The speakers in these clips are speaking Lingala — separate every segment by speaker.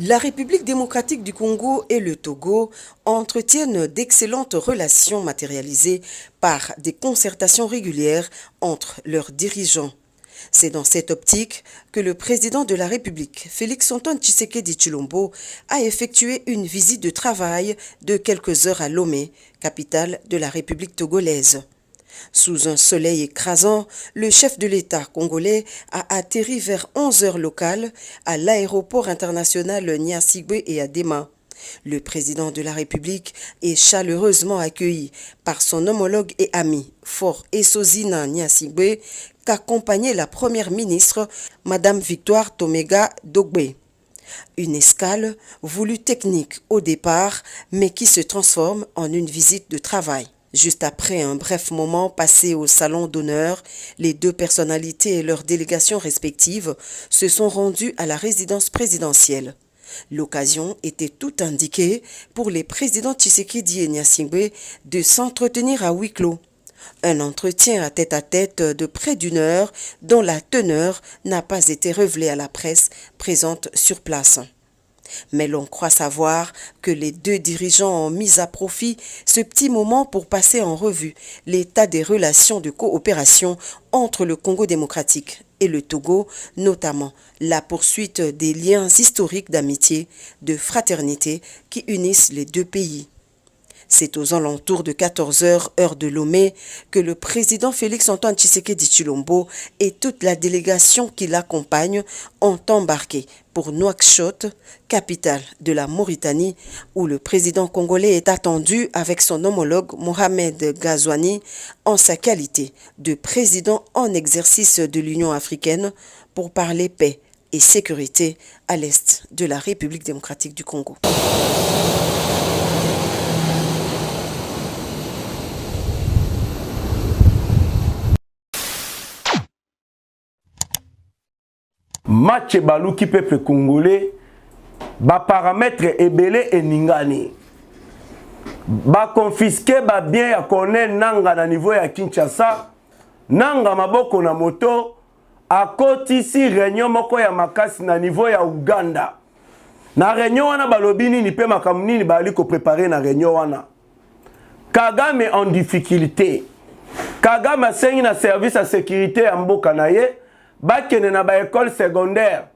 Speaker 1: La République démocratique du Congo et le Togo entretiennent d'excellentes relations matérialisées par des concertations régulières entre leurs dirigeants. C'est dans cette optique que le président de la République, Félix-Antoine Tshisekedi Tshilombo, a effectué une visite de travail de quelques heures à Lomé, capitale de la République togolaise. Sous un soleil écrasant, le chef de l'État congolais a atterri vers 11 heures locales à l'aéroport international Gnassingbé et à Dema. Le président de la République est chaleureusement accueilli par son homologue et ami, Faure Essozina Gnassingbé, qu'accompagnait la première ministre, Madame Victoire Tomega Dogbe. Une escale voulue technique au départ, mais qui se transforme en une visite de travail. Juste après un bref moment passé au salon d'honneur, les deux personnalités et leurs délégations respectives se sont rendues à la résidence présidentielle. L'occasion était tout indiquée pour les présidents Tshisekedi et Gnassingbé de s'entretenir à huis clos. Un entretien à tête de près d'une heure dont la teneur n'a pas été révélée à la presse présente sur place. Mais l'on croit savoir que les deux dirigeants ont mis à profit ce petit moment pour passer en revue l'état des relations de coopération entre le Congo démocratique et le Togo, notamment la poursuite des liens historiques d'amitié, de fraternité qui unissent les deux pays. C'est aux alentours de 14 heures, heure de Lomé, que le président Félix-Antoine Tshisekedi Tshilombo et toute la délégation qui l'accompagne ont embarqué pour Nouakchott, capitale de la Mauritanie, où le président congolais est attendu avec son homologue Mohamed Ghazouani en sa qualité de président en exercice de l'Union africaine pour parler paix et sécurité à l'est de la République démocratique du Congo.
Speaker 2: Match baluki peuple congolais, ba paramètre ebele et ningani. Ba confisqué ba bien ya Colonel Nanga na niveau ya Kinshasa, Nanga maboko na moto, akotisi réunion moko ya makasi na niveau ya Uganda. Na réunion wana balobini ni pe makamuni ni bali ko préparer na réunion wana. Kagame en difficulté. Kagame asengi na service à sécurité ya mboka na ye. Bakene na ba école secondaire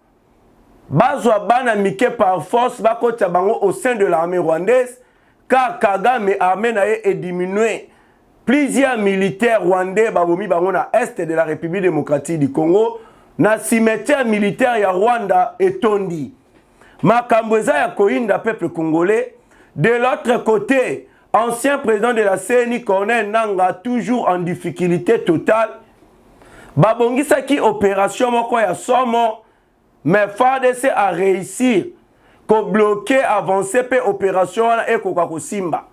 Speaker 2: bazwa bana mike par force bakota bango au sein de l'armée rwandaise car Kagame armée na est diminué. Plusieurs militaires rwandais babomi bango na est de la République démocratique du Congo na cimetière militaire ya Rwanda etondi. Makambo eza ya koinda peuple congolais. De l'autre côté, ancien président de la CENI Colonel Nanga toujours en difficulté totale. Babongisa qui opération moko ya somo mais FARDC a réussi ko bloquer avancer pe opération et ko simba.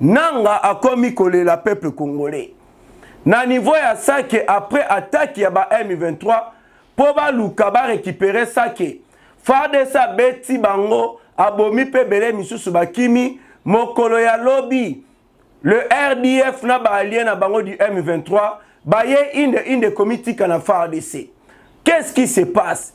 Speaker 2: Nanga a commis coller la peuple congolais. Na niveau ya Sake après attaque ya ba M23 po ba luka ba récupérer Sake. FARDC beti bango abomi pe belé misusu bakimi mokolo ya lobby. Le RDF na ba allié na bango du M23 baye inde comité kana FARDC. Qu'est-ce qui se passe?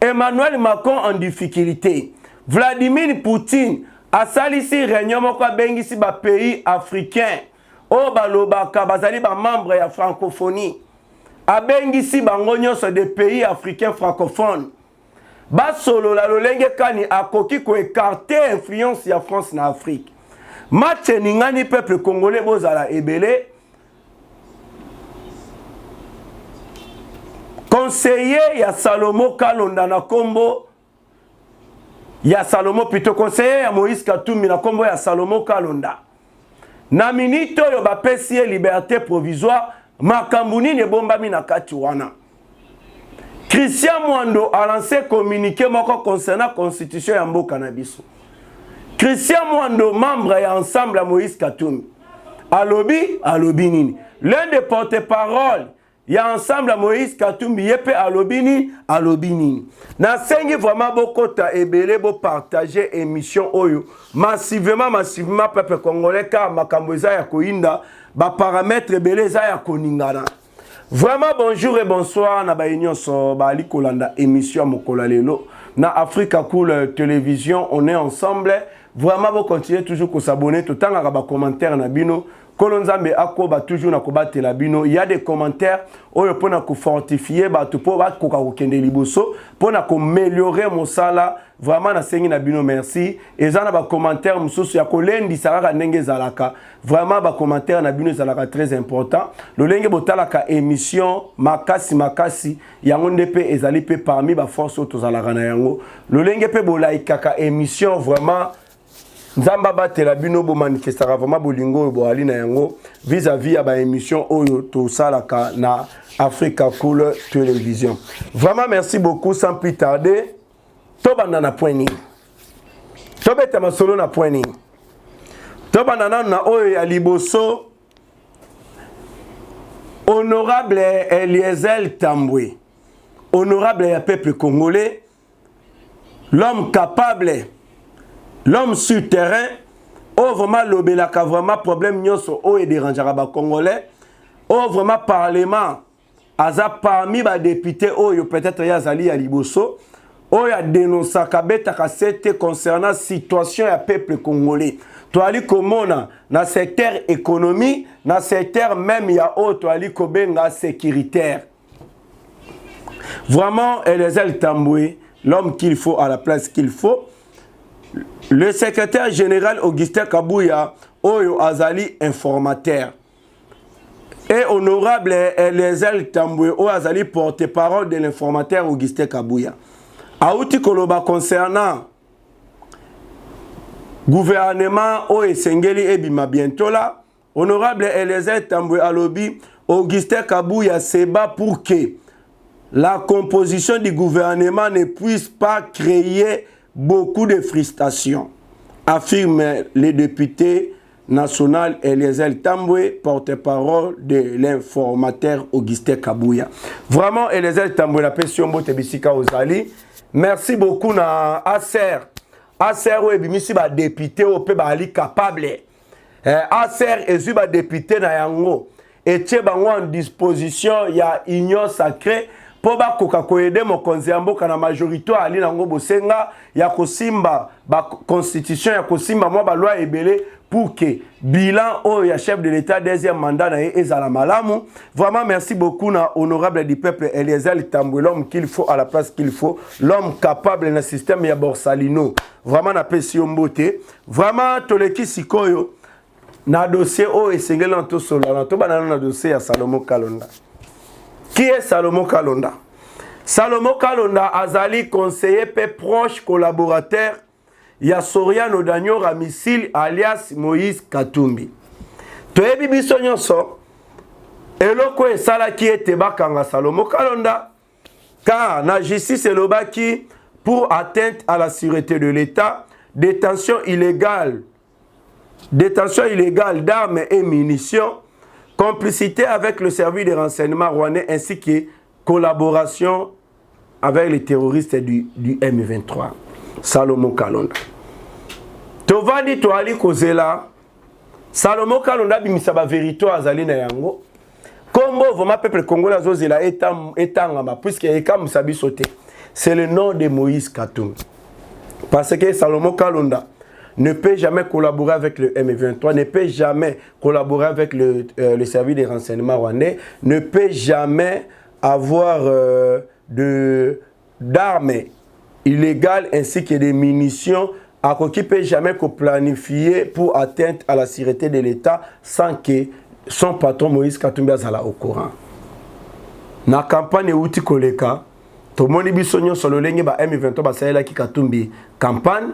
Speaker 2: Emmanuel Macron en difficulté. Vladimir Poutine a salisi réunion moko bengisi ba pays africain. O balobaka bazali ba membre ya francophonie. A bengisi bango nyonso des pays africains francophones. Ba solo la lolenge kani akoki ko écarter influence ya France na Afrique. Match ningani peuple congolais bozala ebele. Conseiller ya Salomo Kalonda na kombo ya Salomo plutôt conseiller ya Moïse Katumbi na kombo ya Salomo Kalonda na minito yo bapesi liberté provisoire makambuni ne bombami na kati wana. Christian Mwando a lancé communiqué moko concernant constitution ya mboka na biso. Christian Mwando membre ya ensemble ya Moïse Katumbi alobi nini. L'un des porte-parole il y a ensemble à Moïse Katumbi yepe alobini. Na sengi vraiment bokota ebele bo partager émission oyo massivement peuple congolais car makambo eza ya koinda ba paramètre ebele eza ya koningana. Vraiment bonjour et bonsoir na ba union so ba ali kolanda émission mokola lelo na Africa Cool Télévision, on est ensemble. Vraiment, vous continuez toujours à s'abonner. Tout le temps, il y a des commentaires na bino. Kolonzambe akoba toujours na kobate la bino. Il y a des commentaires où pour na fortifier ba to pour ba ko kende liboso pour na améliorer mon sala. Vraiment na sengi na bino merci. Et ça na ba commentaire mususu ya kolendi saraka ndenge zalaka. Vraiment ba commentaire na bino zalaka très important. Le lenge botalaka émission makasi yango ndepe ezali pe parmi ba force auto zalaka na yango. Le lenge pe bolaikaka émission vraiment Nzamba batela bino bo manifestera vraiment bolingo bo ali na yango vis-à-vis ya ba émission oyo to salaka na Africa Cool Télévision. Vraiment merci beaucoup sans plus tarder. To banda na point ni. To beta masolo na point ni. To banda na oyo ya liboso honorable Eliezer Tambwe. Honorable ya peuple congolais. L'homme capable, l'homme sur terrain, oh vraiment l'obélaka vraiment problème nyonso oh et dérangeara ba congolais, oh vraiment parlement, aza parmi ba député oh yo peut-être ya zali ya liboso, oh ya dénonça kabeta kasete concernant situation ya peuple congolais. To ali komona na secteur économie, na secteur même ya oh to ali kobenga sécuritaire. Vraiment Eliezer Tambwe, l'homme qu'il faut à la place qu'il faut. Le secrétaire général Augustin Kabouya, Oyo Azali informateur. Et honorable Eliezer Tambwe, Oyo Azali porte-parole de l'informateur Augustin Kabouya. Aouti Koloba concernant gouvernement Oyo Sengeli Ebima bientôt là, honorable Eliezer Tambwe Alobi, Augustin Kabouya se bat pour que la composition du gouvernement ne puisse pas créer beaucoup de frustration, affirme le député national Eliezer Tambwe, porte-parole de l'informateur Augustin Kabouya. Vraiment, Eliezer Tambwe, la question bote bisika ozali. Merci beaucoup na ASER. ASER ou ebimisi ba député ou pe ba ali capable. ASER ezu ba député na yango. Et tche bango en disposition ya union sacrée. Po ba koka koyede mokonzi ya mboka na majorité ali nango bosenga ya kosimba ba constitution ya kosimba mwa ba loi ebele pour que bilan o ya chef de l'état deuxième mandat na ezala malamu. Vraiment merci beaucoup na honorable du peuple Eliezer Tambwe, l'homme qu'il faut à la place qu'il faut, l'homme capable na système ya Borsalino. Vraiment na pesi mbote. Vraiment toleki sikoyo na dossier o esengeli na to solo to banana na dossier ya Salomon Kalonda. Qui est Salomon Kalonda? Salomon Kalonda azali conseiller peu proche collaborateur ya Soriano Danyo Ramisil alias Moïse Katumbi. Toyebi biso nyonso eloko esalaki ete bakanga Salomon Kalonda car na justice elobaki pour atteinte à la sûreté de l'État, détention illégale d'armes et munitions, complicité avec le service de renseignement rwandais ainsi que collaboration avec les terroristes du M23. Salomon Kalonda. Tovandi toali kozela. Salomon Kalonda bimisaba vérité azali na yango. Kombo vraiment peuple congolais azozela etangama puisque eka musabi sauté. C'est le nom de Moïse Katumbi. Parce que Salomon Kalonda ne peut jamais collaborer avec le M23, ne peut jamais collaborer avec le service de renseignement rwandais, ne peut jamais avoir d'armes illégales ainsi que des munitions qui ne peut jamais planifier pour atteindre à la sûreté de l'État sans que son patron Moïse Katumbi soit au courant. Dans la campagne Outi Koleka, tout le monde a sur le ligne M23 qui Katumbi campagne.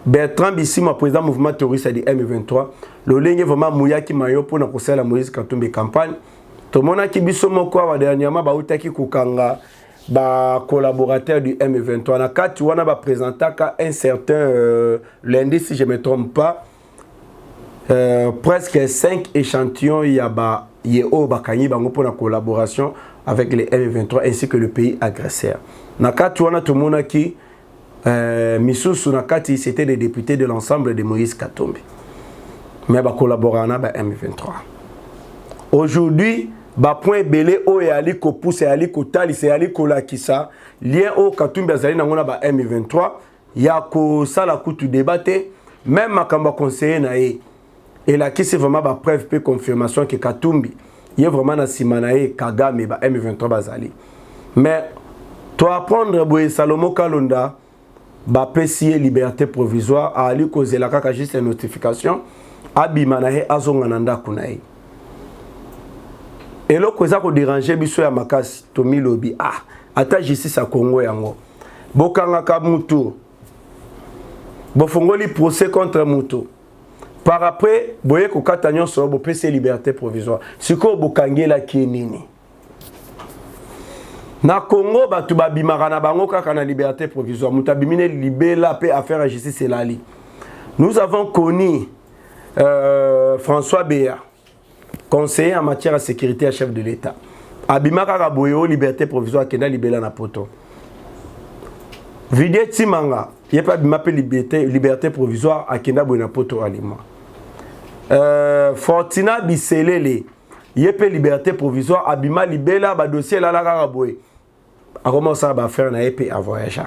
Speaker 2: Bertrand Bissimo, président du mouvement terroriste du M23, le ligne vraiment mouya qui mayo pour nous la Moïse Katumbi campagne. Tout le monde a qui bisomo quoi dernièrement ba utaki kukanga ba collaborateur du M23. Na kati wana ba présenter un certain lundi si je me trompe pas presque 5 échantillons ya ba yeo bakanyi bango pour la collaboration avec les M23 ainsi que le pays agresseur. Na kati wana tout le monde qui Misusu Nakati, c'était des députés de l'ensemble de Moïse Katumbi. Mais ils collaborent avec M23. Aujourd'hui, ba point belé o yali ko pousse yali ko tali c'est yali ko lakisa lien au Katumbi azali na ngona ba M23 ya ko sala kutu débattre même makamba conseiller na e et là qui c'est vraiment ba preuve pe confirmation que Katumbi il est vraiment na simanae Kagame ba M23 bazali mais toi apprendre boye Salomo Kalonda ba pesier liberté provisoire a ali ko zela kaka juste une notification abimanae azongana ndako na e et là ko za ko déranger biso ya makasi Tomi Lobi ata justice à Congo yango bokanga ka mutu bofongoli procès contre mutu par après boye ko katanyo so bo pesier liberté provisoire siko bokangela kinini na Congo batu babimaka na bango kaka na liberté provisoire mutabimine libela pe affaire à justice elali. Nous avons connu François Béa, conseiller en matière de sécurité à chef de l'État. Abimaka Raboyo, liberté provisoire, Kenda Libela na poto. Vidé Timanga, il n'y a pas de liberté provisoire à Kenda Bouna poto aliment. Fortina Bisselele, il n'y a pas de liberté provisoire, Abima Libela, ba dossier la Raboye. A commencé à faire un épée à voyager.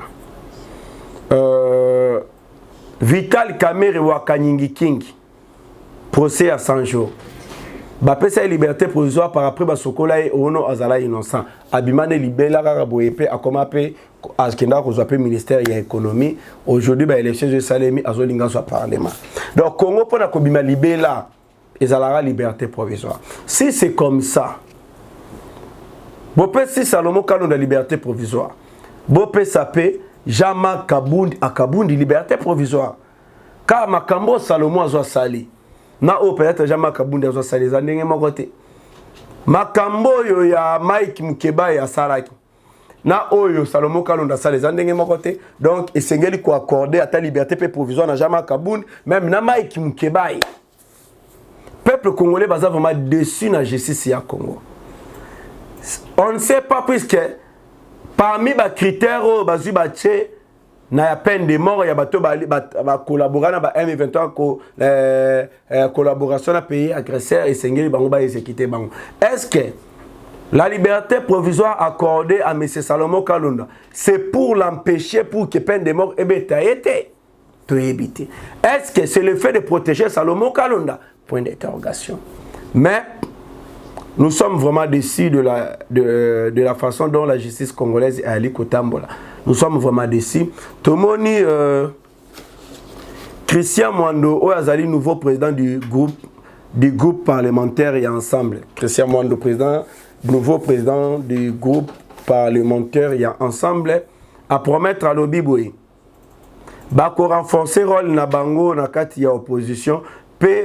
Speaker 2: Vital Kamere Wakanyingi King, procès à 100 jours. Bapé sa liberté provisoire par après basokola et ono azala innocent. Abimane libela Raboyepe a comme appelé à ce qu'il a reçu ministère de l'économie. Aujourd'hui, bah élection de Salemi azolinga soit parlement. Donc Congo pour la kobima libela ezala liberté provisoire. Si c'est comme ça, Bopé si Salomo Kalonda liberté provisoire. Bopé sapé Jama Kabundi a Kabundi liberté provisoire. Car Makambo Salomo a sali. Na o peut-être Jama Kabundi a sali za ndenge mokote. Makambo yo ya Mike Mukeba ya Saraki. Na oyo Salomo Kalonda sali za ndenge mokote. Donc esengeli ko accorder à ta liberté provisoire na Jama Kabundi même na Mike Mukeba. Peuple congolais baza vraiment déçu na justice ya Congo. On ne sait pas puisque parmi les critères bazu bache na ya peine de mort ya bato ba collaborer na ba M23 collaboration na pays agresseur et sengeli bango ba exécuter bango. Est-ce que la liberté provisoire accordée à M. Salomo Kalonda c'est pour l'empêcher pour que peine de mort ait été to éviter? Est-ce que c'est le fait de protéger Salomo Kalonda? Point d'interrogation. Mais nous sommes vraiment déçus de la façon dont la justice congolaise est allée au Tambola. Nous sommes vraiment déçus. Tomoni Christian Mwando, Oyazali, nouveau président du groupe parlementaire et ensemble. Christian Mwando, nouveau président du groupe parlementaire et ensemble, à promettre à l'Obiboui. Bako renforcer le rôle na bango na kati ya opposition.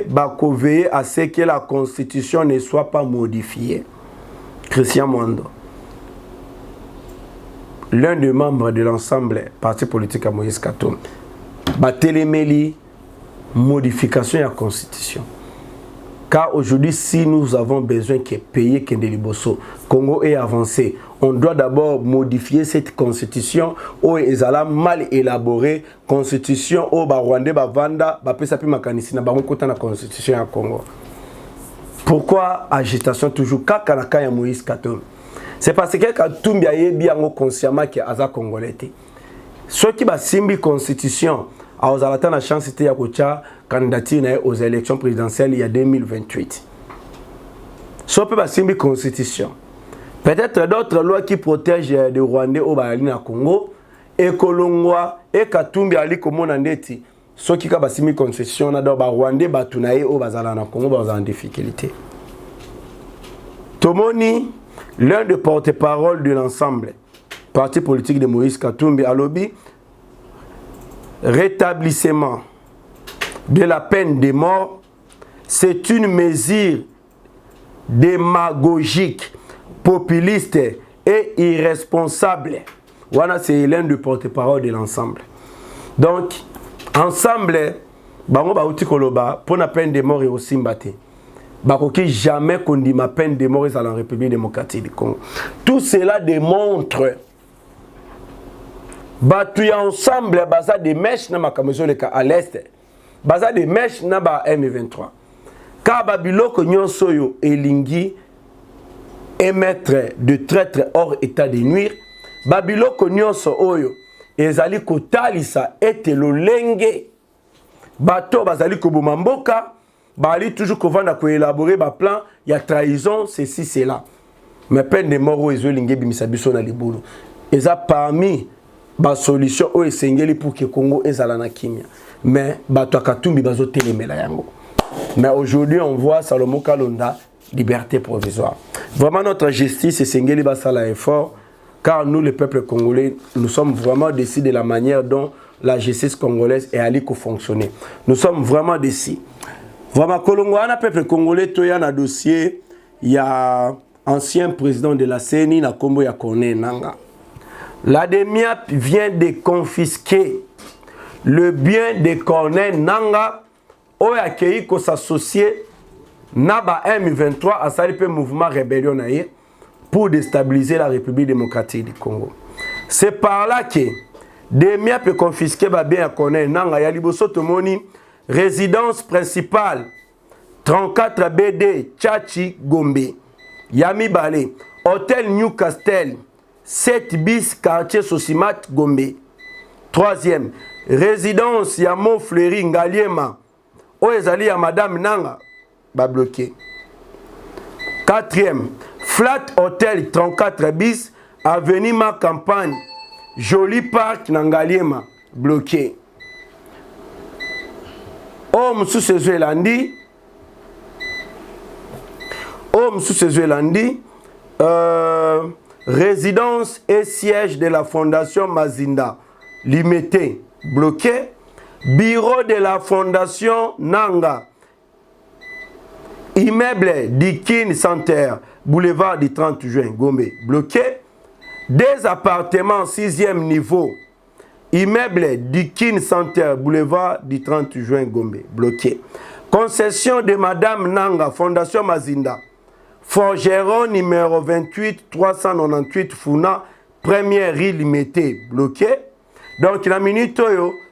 Speaker 2: Bako veiller à ce que la constitution ne soit pas modifiée. Christian Mwando, l'un des membres de l'ensemble parti politique à Moïse Katumbi, Batelemeli, modification de la constitution. Car aujourd'hui, si nous avons besoin que payer Kendeliboso, Congo est avancé, on doit d'abord modifier cette constitution où ils ont mal élaborée, constitution où Rwanda Bavanda, Bapesapi Makanisi na bango kota na constitution ya Congo. Pourquoi agitation toujours Kakanaka ya Moïse Katumbi? C'est parce que Katumbi a yebi yango consciemment que aza congolais. Ceux qui ba simbi constitution a ozalata na chance te ya kocha candidature aux élections présidentielles il y a 2028. Ceux qui ba simbi constitution. Peut-être d'autres lois qui protègent les Rwandais au Congo et Kolongwa et Katumbi ali komona ndeti ceux qui ba simbi constitution na do ba Rwandais batunaye au bazala na Congo ba en difficulté. Tomoni, l'un des porte-parole de l'ensemble parti politique de Moïse Katumbi à lobby rétablissement de la peine de mort, c'est une mesure démagogique, populiste et irresponsable. Voilà, c'est l'un des porte-parole de l'ensemble. Donc, ensemble, bango ba uti koloba pour la peine de mort et aussi mbate. Bakoki jamais qu'on dit ma peine de mort est à la République démocratique du Congo. Tout cela démontre batu ensemble baza des mèches na makamezo leka à l'est. Baza des mèches na ba M23. Ka babiloko nyonso yo elingi émettre de traître hors état de nuire babiloko nyonso oyo ezali kotalisa ete lolenge bato bazali koboma mboka bali toujours kovanda koélaborer ba plan ya trahison ceci cela mais peine de mort oyo ezolingi ebimisa biso na libulu eza parmi ba solution oyo esengeli pour que Congo ezala na kimia mais bato akatumbi bazotelemela yango. Mais aujourd'hui on voit Salomon Kalonda liberté provisoire. Vraiment notre justice esengeli basala effort car nous le peuple congolais nous sommes vraiment décis de la manière dont la justice congolaise est allée fonctionner. Nous sommes vraiment décis. Vraiment Kolongwana peuple congolais toya na dossier il y a ancien président de la CENI na kombo ya Corneille Nangaa. La DEMIAP vient de confisquer le bien de Corneille Nangaa au accueilli qu'on s'associe Naba M23 à salipe mouvement rébellion pour déstabiliser la République démocratique du Congo. C'est par là que DEMIAP peut confisquer bien à Corneille Nangaa ya liboso tomoni résidence principale 34 BD Tchachi Gombe Yami Balé Hôtel New Castle 7 bis quartier Sosimat Gombe. Troisième, résidence Yamo Fleury Ngaliema. Oezali ya Madame Nanga, ba bloqué. Quatrième, Flat Hotel 34 bis, avenue Ma Campagne, Joli Park Ngaliema, bloqué. Homme sous ses Zelandi, résidence et siège de la fondation Mazinda limité, bloqué. Bureau de la fondation Nanga, immeuble Dikin Center, boulevard du 30 juin, Gombe, bloqué. Des appartements 6e niveau, immeuble Dikin Center, boulevard du 30 juin, Gombe, bloqué. Concession de Madame Nanga, fondation Mazinda, Forgeron numéro 28 398 Funa, première rue limitée, bloqué. Donc la minute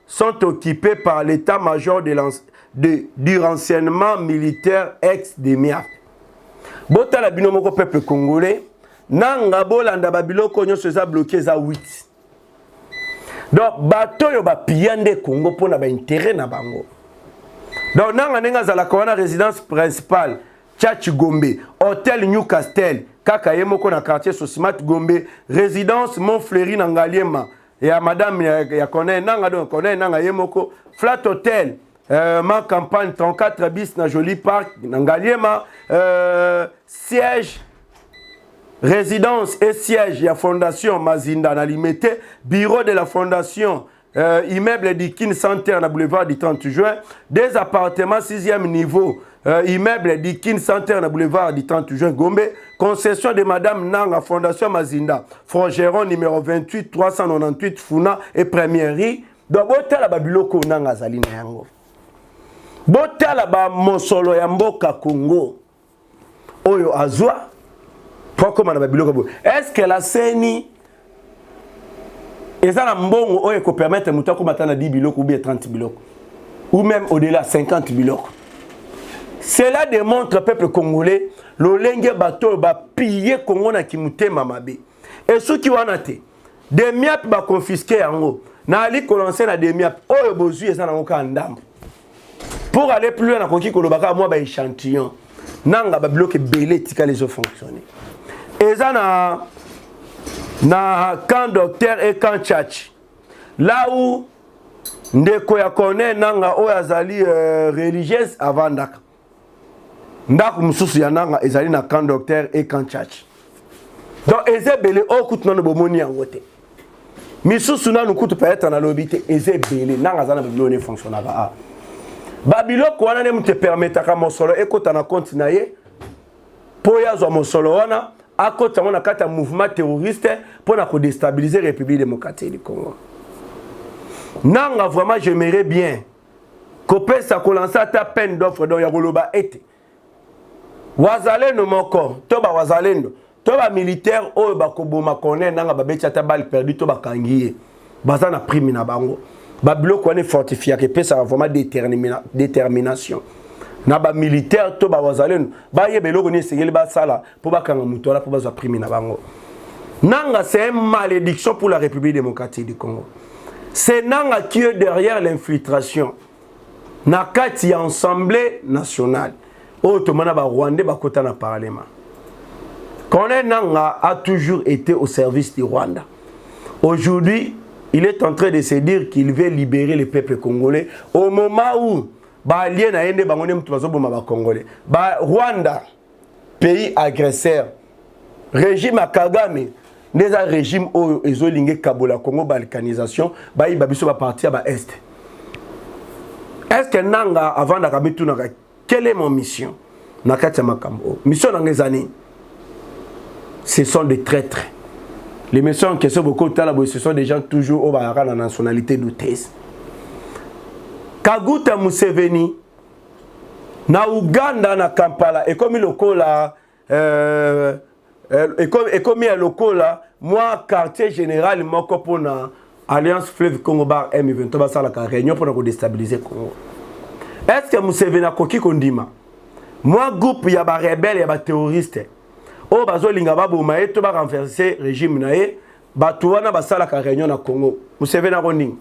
Speaker 2: sont occupés par l'état-major du renseignement militaire ex-DEMIAP. Bota la binomoko peuple congolais, Nanga bolanda babiloko nyonso eza bloqué za 8. Donc bato yo ba piyande Congo pona ba intérêt na bango. Donc nanga nenga za la corona résidence principale Tchachi Gombe, Hôtel New Castle, Kaka Yemoko na quartier Sosimat Gombe, résidence Montfleury Ngaliema, et à Madame ya Corneille Nangaa, donc Corneille Nangaa Yemoko, Flat Hotel, Ma Campagne 34 bis na Joli Park, Ngaliema, siège, résidence et siège, ya Fondation Mazinda na limité, bureau de la Fondation, immeuble Dikin Center na boulevard du 30 juin, des appartements 6e niveau, immeuble Dikin Center na boulevard du 30 juin Gombe, concession de Madame Nanga, Fondation Mazinda, Forgeron numéro 28 398 Funa et première rue. Donc botala babiloko Nanga zali na yango. Botala ba mosolo ya mboka Congo. Oyo azwa pourquoi na babiloko. Est-ce que la CENI eza na mbongo oyo ko permettre mutu akomata na 10 biloko ou bien 30 biloko ou même au-delà 50 biloko? Cela démontre peuple congolais lolenge bato ba piller Congo na kimutema mabe. Et ceux qui wana te DEMIAP ba confisquer yango na ali kolancer na DEMIAP oyo bozui eza na ngoka ndambo. Pour aller plus loin na konki kolobaka moi ba échantillon nanga ba bloquer belé tika les eaux fonctionner. Eza na camp docteur et camp tchatch. Là où ndeko ya Corneille Nangaa oyo azali religieuse avant ndaka. Ndako mususu ya Nanga ezali na camp docteur et camp tchatch. Donc ezebele okutu nano bomoni yango te. Misusu nanu kutu peut-être na lobité ezebele Nanga zana babilo ne fonctionnera a. Babiloko wana ne mute permetaka mosolo ekota na compte na ye po yazwa mosolo wana akota mona kata mouvement terroriste pour na ko déstabiliser République démocratique du Congo. Nanga vraiment j'aimerais bien kopesa ko lancer ta peine d'offre do ya koloba ete wazalendo moko to ba wazalendo to ba militaire oyo bakoboma Corneille Nangaa babeti ata balle perdu to bakangiye baza na prime na bango babiloko wana fortifié ke pesa vraiment détermination na ba militaire to ba wazalendo ba yebeloko ni sengeli ba sala pour ba kanga mutola pour ba za prime na bango. Nanga c'est une malédiction pour la République démocratique du Congo. C'est Nanga qui est derrière l'infiltration. Nakati ya Assemblée nationale. Otomana ba Rwandais ba kota na parlement. Colonel Nanga a toujours été au service du Rwanda. Aujourd'hui, il est en train de se dire qu'il veut libérer le peuple congolais au moment où ba alien na yende bangone mtu bazoboma ba Congolais. Ba Rwanda, pays agresseur. Régime à Kagame, des régime où ils ont ligné Kabola Congo balkanisation, ba ibabiso ba partir ba est. Est-ce que Nanga avant d'arriver tout naka quelle est mon mission? Nakati makambo. Mission dans les années. Ce sont des traîtres. Les missions qui sont beaucoup de ce sont des gens toujours au Bahara la nationalité douteuse. Kaguta Museveni na Uganda na Kampala et comme lokola et comme il lokola moi quartier général moko pona Alliance Fleuve Congo Bar M23 ba sala ka réunion pour déstabiliser Congo. Est-ce que Museveni a koki kondima? Moi groupe ya ba rebelle ya ba terroriste o bazo linga ba boma eto ba renverser régime na e ba tuwana ba sala ka réunion na Congo. Museveni a koning.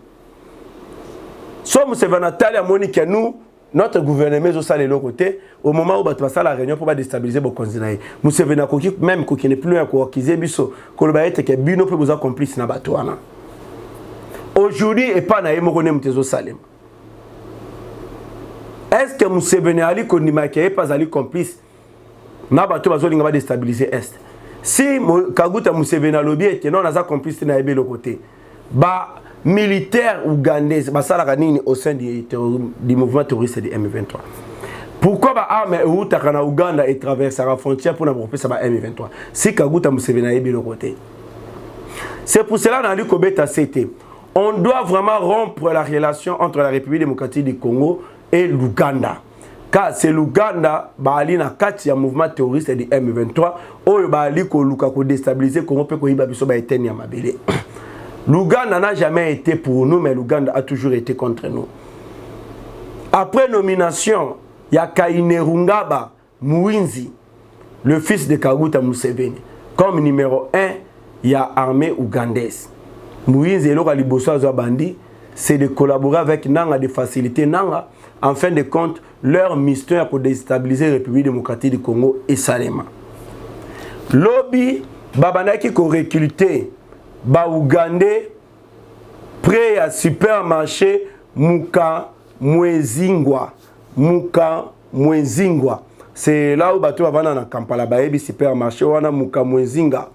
Speaker 2: So Museveni a tali amoni que nous notre gouvernement est au l'autre côté au moment où ba passer la réunion pour déstabiliser bo konzinae. Museveni a koki même koki ne plus à quoi kize biso ko ba ete ke bino pe boza complice na batwana. Aujourd'hui et pas na yemokone mtezo salem. Est-ce que Museveni ali kondima ke pas ali complice na bato bazolinga ba déstabiliser est? Si Kaguta Museveni lobby était non naza complice na yebe le côté. Ba militaire ougandais ba sala kanini au sein du mouvement terroriste de M23. Pourquoi ba arme outaka na Uganda et traverser la frontière pour n'approcher ça ba M23? Si Kaguta Museveni yebe le côté. C'est pour cela dans le Kobeta CT. On doit vraiment rompre la relation entre la République démocratique du Congo et l'Ouganda. Car c'est l'Ouganda qui a un mouvement terroriste de M23 qui a déstabilisé le Congo et l'Ouganda n'a jamais été pour nous, mais l'Ouganda a toujours été contre nous. Après nomination, il y a Kainerungaba Mouinzi, le fils de Kaguta Museveni. Comme numéro 1, il y a l'armée ougandaise. Moïse et Lora Liboso Bandi, c'est de collaborer avec Nanga, de faciliter Nanga, en fin de compte, leur mission pour déstabiliser la République démocratique du Congo et Salema. Lobby, Babanaki ko recruté, ba Ougandais, prêt à supermarché Muka Mwezingwa. Muka Mwezingwa. C'est là où Bato Avana na Kampala Baebi supermarché, wana Muka Mwezinga.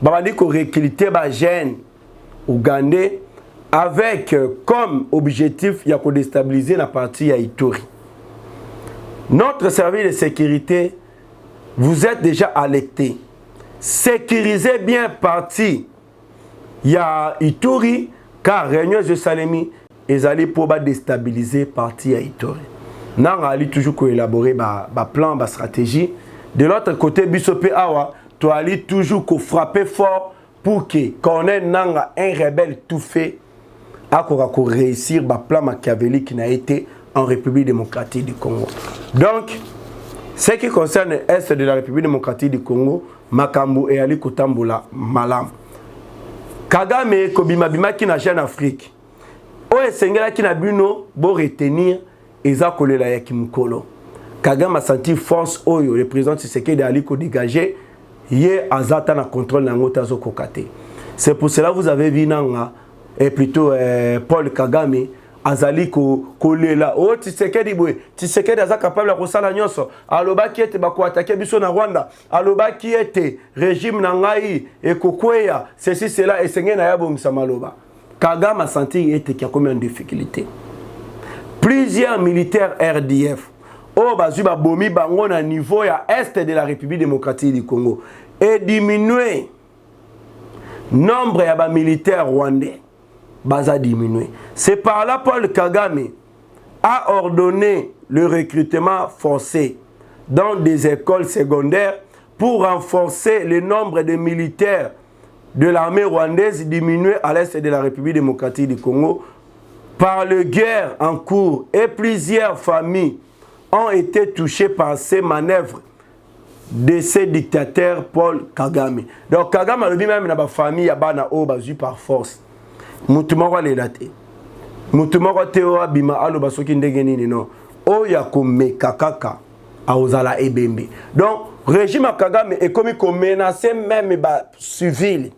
Speaker 2: Babandi ko recruté ba jeune Ougandais avec comme objectif de déstabiliser la partie à Ituri. Notre service de sécurité, vous êtes déjà alertés. Sécurisez bien partie ya Ituri car réunion de Salemi ils allaient pour déstabiliser partie à Ituri. Nous allons toujours élaborer ba plan, ba stratégie. De l'autre côté, Bissopé Awa, tu allais toujours frapper fort pour que quand on ait un rebelle tout fait, à réussir le plan machiavélique qui n'a été en République démocratique du Congo. Donc, ce qui concerne l'Est de la République démocratique du Congo, Makambu et Ali Kotambola Malam. Kagame Kobima Bima qui n'a jamais en Afrique. Oye Sengela qui n'a buno pour retenir Eza Kolela Yakimukolo. Kagame a senti force Oyo, le président Tshisekedi Ali ko dégagé. Hier, Azata na contrôle n'angota zo kokate. C'est pour cela que vous avez vu Nanga et plutôt Paul Kagame azali ko kolela. Oh Tshisekedi boy, Tshisekedi aza capable de kosala nyonso. Aloba ki ete bako attaquer biso na Rwanda. Aloba ki ete régime na ngai e kokweya ceci cela et sengena ya bongisa maloba. Kagame a senti ete qui a combien de difficultés. Plusieurs militaires RDF oh bazuba bomi bango na niveau ya est de la République démocratique du Congo et diminuer nombre ya ba militaires rwandais baza diminuer. C'est par là Paul Kagame a ordonné le recrutement forcé dans des écoles secondaires pour renforcer le nombre de militaires de l'armée rwandaise diminué à l'est de la République démocratique du Congo par le guerre en cours et plusieurs familles ont été touchés par ces manœuvres de ces dictateurs Paul Kagame. Donc Kagame a dit même dans la famille Yabana Obazu par force. Mutumoro le date. Mutumoro teo bima alo basoki ndengeni non. Oya kome kakaka a ozala ebembe. Donc régime Kagame est comme menacer même ba civil.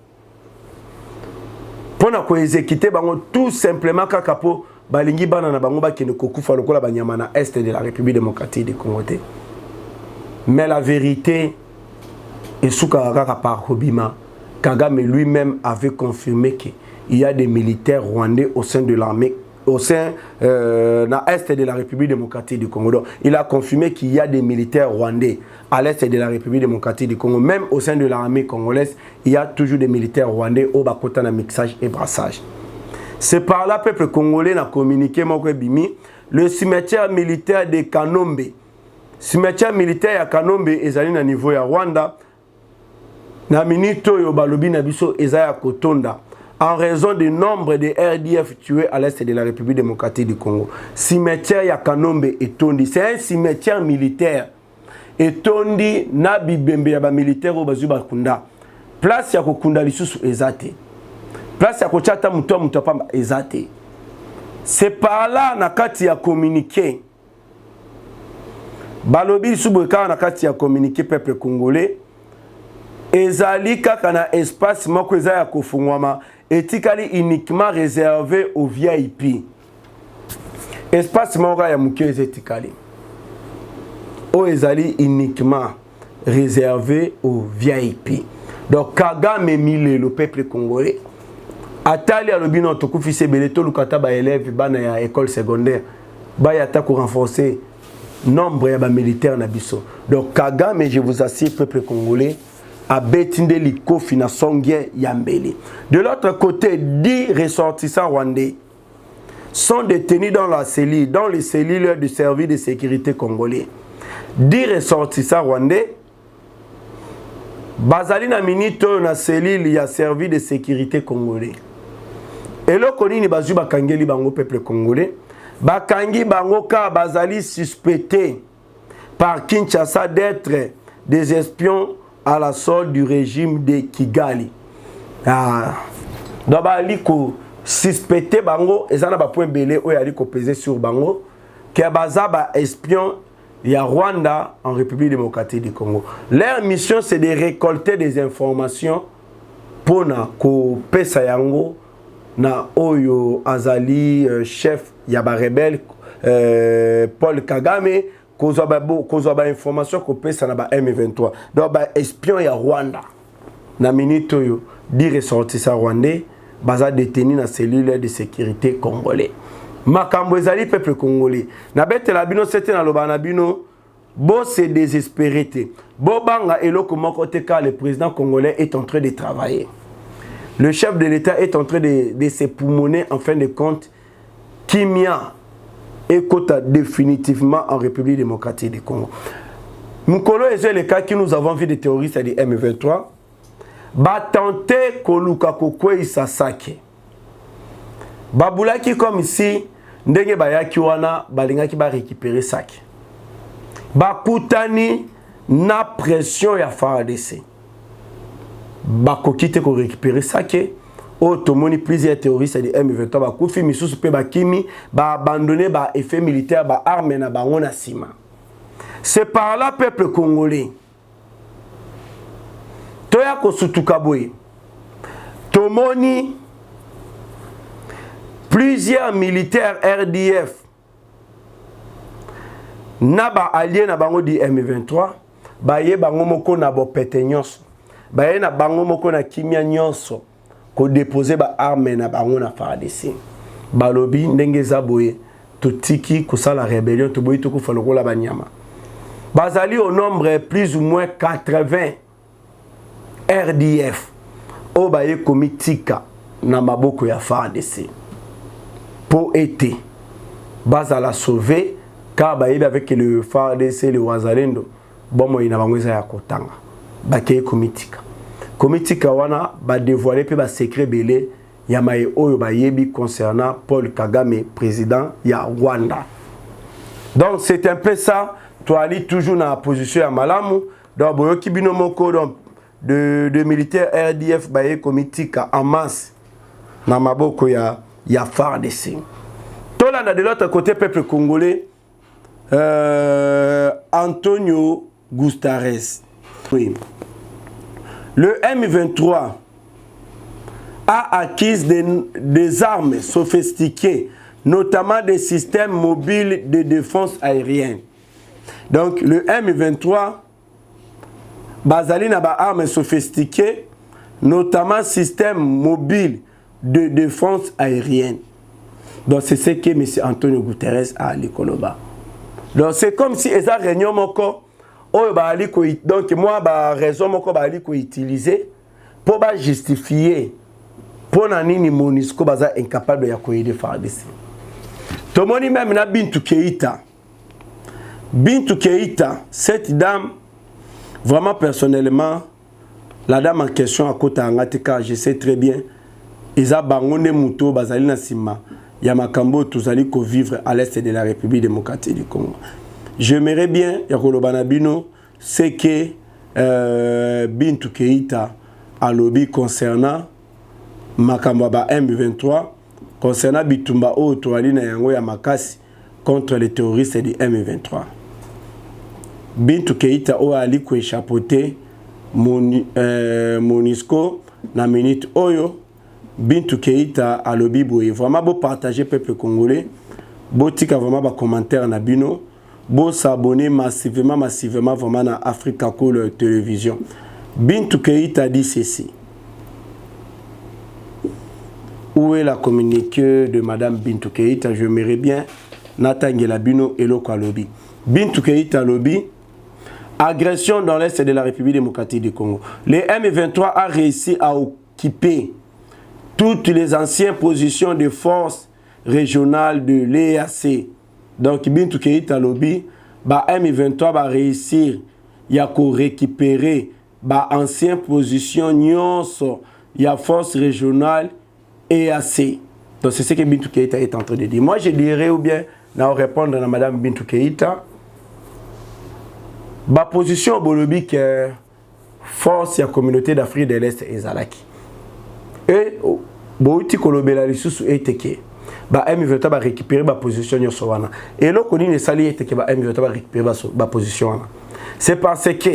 Speaker 2: Pour na ko exécuter bango tout simplement kakapo balingi bana na bango ba kene kokufa lokola banyama na est de la République démocratique du Congo. Mais la vérité est sous par Hobima. Kagame lui-même avait confirmé qu'il y a des militaires rwandais au sein de l'armée, au sein de l'Est de la République démocratique du Congo. Donc, il a confirmé qu'il y a des militaires rwandais à l'Est de la République démocratique du Congo. Même au sein de l'armée congolaise, il y a toujours des militaires rwandais au Bakota na mixage et brassage. C'est par là que le peuple congolais a communiqué le cimetière militaire de Kanombe. Cimetière militaire à Kanombe ezali na niveau ya Rwanda na minito yo balobi na biso ezaya kotonda en raison du nombre de RDF tués à l'est de la République démocratique du Congo. Cimetière ya Kanombe etondi, c'est un cimetière militaire etondi na bibembe ya ba militaire o bazu bakunda. Place ya kokunda lisusu ezate. Place ya kochata muto pamba ezate. C'est par là na kati ya communiqué balobi subuka na kati ya communiqué peuple congolais ezali kaka na espace moko eza ya kofungwama etikali uniquement réservé aux VIP. Espace moko ya muke etikali o ezali uniquement réservé aux VIP. Donc Kagame mile le peuple congolais atali alobi no tokufise beleto lukata ba élève bana ya école secondaire ba yata ko renforcer nombre de militaires nabiso. Donc Kagame, je vous assure, peuple congolais, a bétinde l'ikofi na songue yambeli. De l'autre côté, 10 ressortissants rwandais sont détenus dans les cellules du service de sécurité congolais. 10 ressortissants rwandais bazali na minito na cellule ya service de sécurité congolais. Et là konini bazu bakangeli bango peuple congolais. Bakangi Bangoka bazali suspecté par Kinshasa d'être des espions à la solde du régime de Kigali. Donc baliko suspecté bango ezana ba point belé o yali ko peser sur bango que baza ba espion ya Rwanda en République démocratique du Congo. Leur mission c'est de récolter des informations pour na ko pesa yango na oyo azali chef yaba rebelle Paul Kagame kozwa ba information ko pesa na ba M23. Donc ba espion ya Rwanda na minute oyo 10 ressortissants rwandais baza détenus na cellule de sécurité congolais. Makambo ezali peuple congolais na betela bino c'était na loba na bino bo c'est désespéré te bo banga eloko moko te car le président congolais est en train de travailler. Le chef de l'État est en train de se poumonner en fin de compte Kimia et Kota définitivement en République démocratique du Congo. Mukolo est le cas que nous avons vu des terroristes du M23 ba tenter koluka kokwe Sasake. Babulaki comme ici ndenge bayaki wana balingaki ba récupérer Sake. Ba kutani na pression ya FARDC. Bakokite ko récupérer Sake. Automoni plusieurs terroristes de M23 ba kufi misusu pe ba kimi ba abandonner ba effet militaire ba arme na bango na sima. C'est par là peuple congolais. Toya ko sutuka boye. Tomoni plusieurs militaires RDF na ba alliés na bango di M23 ba ye bango moko na bo pete nyonso. Ba ye na bango moko na kimia nyonso. Ko déposer ba arme na bango na FARDC. Balobi ndenge zaboye totiki ko sala rébellion to boyi to ko faloko la banyama. Bazali au nombre plus ou moins 80 RDF o baye komitika na maboko ya FARDC. Pour été bazala sauver car baye avec le FARDC le Wazalendo bomo ina bangweza ya kotanga. Bakeye komitika. Komitika wana ba dévoiler pe ba secret belé ya maye oyo ba yebi concernant Paul Kagame président ya Rwanda. Donc c'est un peu ça. Toi ali toujours dans la position à malamu. Donc boyoki bino moko de militaires RDF baye komitika en masse na maboko ya FARDC. Tolanda de l'autre côté peuple congolais Antonio Guterres. Oui. Le M23 a acquis des armes sophistiquées, notamment des systèmes mobiles de défense aérienne. Donc le M23 bazali na ba armes sophistiquées, notamment système mobile de défense aérienne. Donc c'est ce que M. Antonio Guterres a à l'écoloba. Donc c'est comme si esa réunion moko oyo ba ali ko, donc moi ba raison moko ba ali ko utiliser pour ba justifier pour na nini MONUSCO baza incapable ya ko aider FARDC. Tomoni même na Bintou Keïta. Bintou Keïta, cette dame, vraiment personnellement, la dame en question à côté de car je sais très bien, Isa Bangone Mouto, Bazali Nassima, Yamakambo, Touzali ko vivre à l'est de la République démocratique du Congo. J'aimerais bien, Yakolo Banabino, c'est que Bintou Keïta a lobby concernant Makambaba M23, concernant Bitumba O Toali na Yango Yamakasi contre les terroristes du M23. Bintou Keïta o ali ko échappoté MONUSCO na minute oyo. Bintou Keïta a lobby boye. Vraiment beau partager peuple congolais. Beau tika vraiment ba commentaire na bino. Beau s'abonner massivement vraiment na Africa Cool Télévision. Bintou Keïta dit ceci. Où est la communiqué de Madame Bintou Keïta? Je m'aimerais bien Natangela Bino et Loko lobby. Bintou Keïta lobby. Agression dans l'est de la République démocratique du Congo. Le M23 a réussi à occuper toutes les anciennes positions de forces régionales de l'EAC. Donc, Bintou Keïta lobby, bah M23 va réussir à récupérer bah anciennes positions nyonso ya force régionale EAC. Donc, c'est ce que Bintou Keïta est en train de dire. Moi, je dirais ou bien, là, répondre à Madame Bintou Keïta, ma position bolobi que force la communauté d'Afrique de l'Est et Zalaki. Et bouti kolobela lisusu eteke. Ba M23 va récupérer ma position yosowana. Et là koni ne sali eteke ba M23 va récupérer ma position. C'est parce que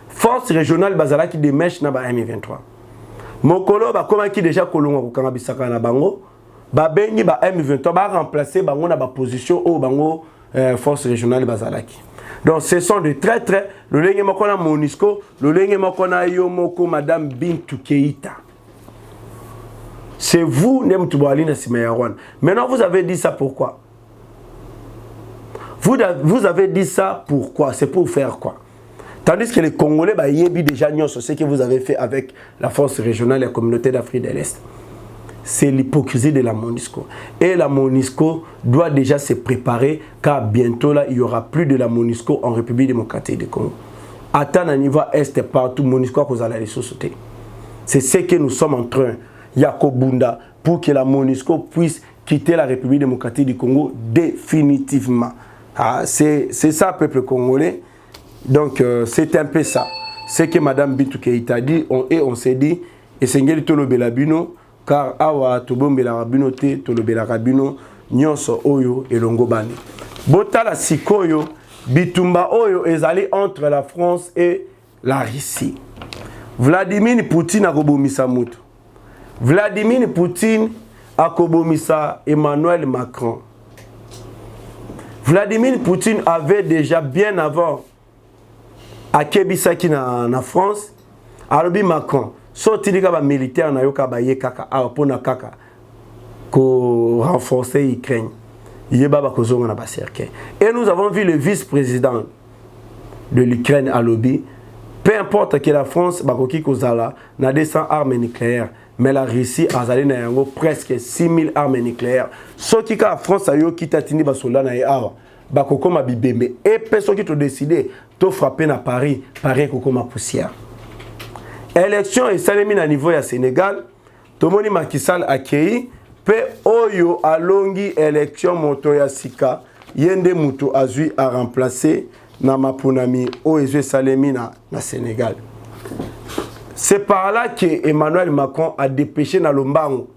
Speaker 2: force régionale bazalaki de mèche na ba M23. Mokolo ba koma ki déjà kolonga ko kanga bisaka na bango. Ba bengi ba M23 ba remplacer bango na ba position au bango force régionale bazalaki. Donc ce sont de très le lenge moko na MONUSCO, le lenge moko na yo moko Madame Bintou Keïta. C'est vous Nemtouboali na Simayawan. Maintenant vous avez dit ça pourquoi? Vous avez dit ça pourquoi? C'est pour faire quoi? Tandis que les Congolais bah yebi déjà nyonso ce que vous avez fait avec la force régionale et la communauté d'Afrique de l'Est. C'est l'hypocrisie de la MONUSCO. Et la MONUSCO doit déjà se préparer car bientôt là, il n'y aura plus de la MONUSCO en République démocratique du Congo. Attends à niveau Est partout, MONUSCO a causé la ressource. C'est ce que nous sommes en train, Yakobunda, pour que la MONUSCO puisse quitter la République démocratique du Congo définitivement. Ah, c'est ça, peuple congolais. Donc, c'est un peu ça. Ce que Mme Bintou Keïta dit, et on s'est dit, et c'est Ngeli Tolo Belabino, car awa tobombela rabino te tolobela rabino nyonso oyo elongo bani botala sikoyo bitumba oyo ezali entre la France et la Russie. Vladimir Poutine akobomisa mutu. Vladimir Poutine akobomisa Emmanuel Macron. Vladimir Poutine avait déjà bien avant akebisaki na France alobi Macron so tilika ba militaire na yoka ba ye kaka apona kaka ko renforcer Ukraine yeba ba kozonga na ba cercle. Et nous avons vu le vice-président de l'Ukraine à lobby, peu importe que la France bakoki kozala na 200 armes nucléaires, mais la Russie azali na yango presque 6000 armes nucléaires. Soki ka France ayo kitatini ba soldat na awa bakokoma bibembe et personne qui to décider to frapper na Paris kokoma poussière. Élection et salemi na niveau ya Sénégal, tomoni Macky Sall akei pe oyo alongi élection moto ya sika yende muto azui a remplacer na mapunami o ezwe salemi na Sénégal. C'est par là que Emmanuel Macron a dépêché na Lombango,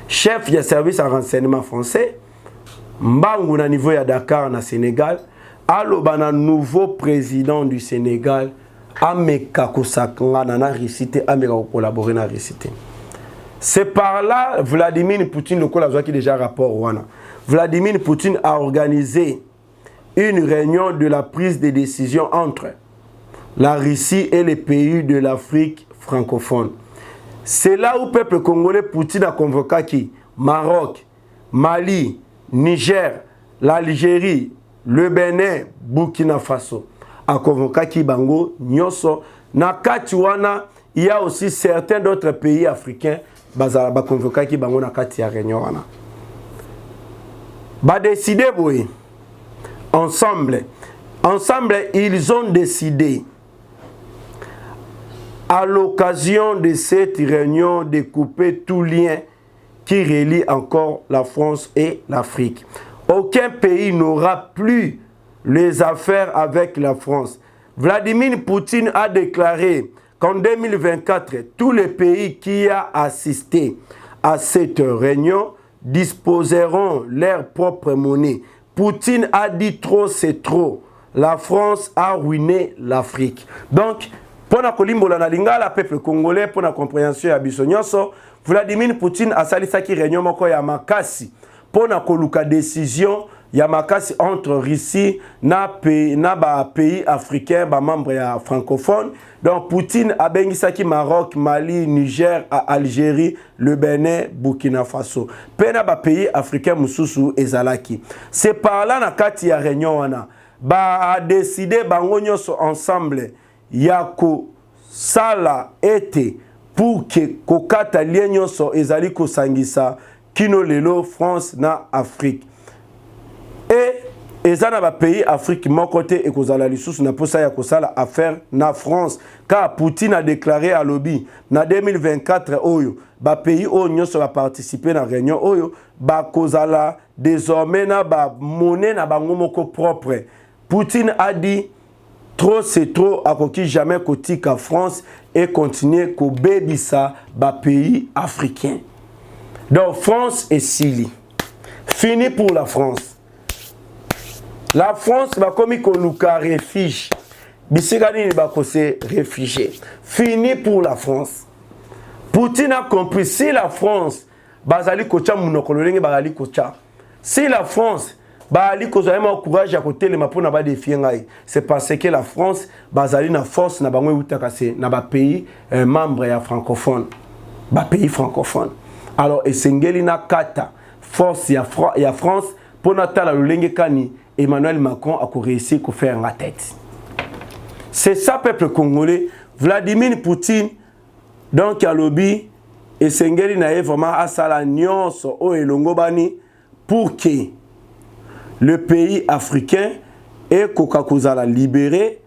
Speaker 2: chef du service à renseignement français, Mbangu na niveau ya Dakar na Sénégal, aloba na nouveau président du Sénégal, ameka kosakanga na récité, ameka collaborer na récité. C'est par là Vladimir Poutine, le col a déjà rapport wana. Vladimir Poutine a organisé une réunion de la prise de décision entre la Russie et les pays de l'Afrique francophone. C'est là où le peuple congolais Poutine a convoqué qui? Maroc, Mali, Niger, l'Algérie, le Bénin, Burkina Faso. A convoqué qui bango nyoso. Na katiwana, il y a aussi certains d'autres pays africains ba convoqué qui bango na kati ya réunion wana. Ba décider boy. Ensemble, ils ont décidé à l'occasion de cette réunion de couper tout lien qui relie encore la France et l'Afrique. Aucun pays n'aura plus les affaires avec la France. Vladimir Poutine a déclaré qu'en 2024, tous les pays qui ont assisté à cette réunion disposeront leur propre monnaie. Poutine a dit trop, c'est trop. La France a ruiné l'Afrique. Donc, pour la kolimbola na lingala peuple congolais, pour la compréhension ya biso nyonso, Vladimir Poutine a sali saki réunion moko ya makasi pour na koluka décision ya makasi entre Russie na pays africains ba membre ya francophone. Donc Poutine a bengi saki Maroc, Mali, Niger, Algérie, le Bénin, Burkina Faso. Pena ba pays africains mususu ezalaki. C'est par là na kati ya réunion wana ba a décidé bango nyonso ensemble yako sala ete pour que kokata lien nyonso ezali kosangisa kino lelo France na Afrique. Et ezana ba pays Afrique mon côté et kozala lisusu na posa ya kosala affaire na France car Poutine a déclaré à lobby na 2024 oyo ba pays oyo nyonso va participer na réunion oyo ba kozala désormais na ba monnaie na bango moko propre. Poutine a dit trop c'est trop, à qui jamais kotika en France et continuer ko bebisa ba pays africains. Donc France et Sili. Fini pour la France. La France va comme koluka refuge. Bisigani ba kose réfugié. Fini pour la France. Poutine a compris si la bazali kocha munokololenge bazali kocha. Si la France bazali kozalema courage à côté les mapona ba défier ngai, c'est parce que la France bazali na force na bango utaka se na ba pays membre ya francophone. Ba pays francophone. Alors esengeli na kata force ya France pour natala lolenge kani Emmanuel Macron a réussi à faire la tête. C'est ça peuple congolais. Vladimir Poutine donc à lobby et sengeli na vraiment à sala nyonso o elongo bani pour que le pays africain et Coca-Cola libéré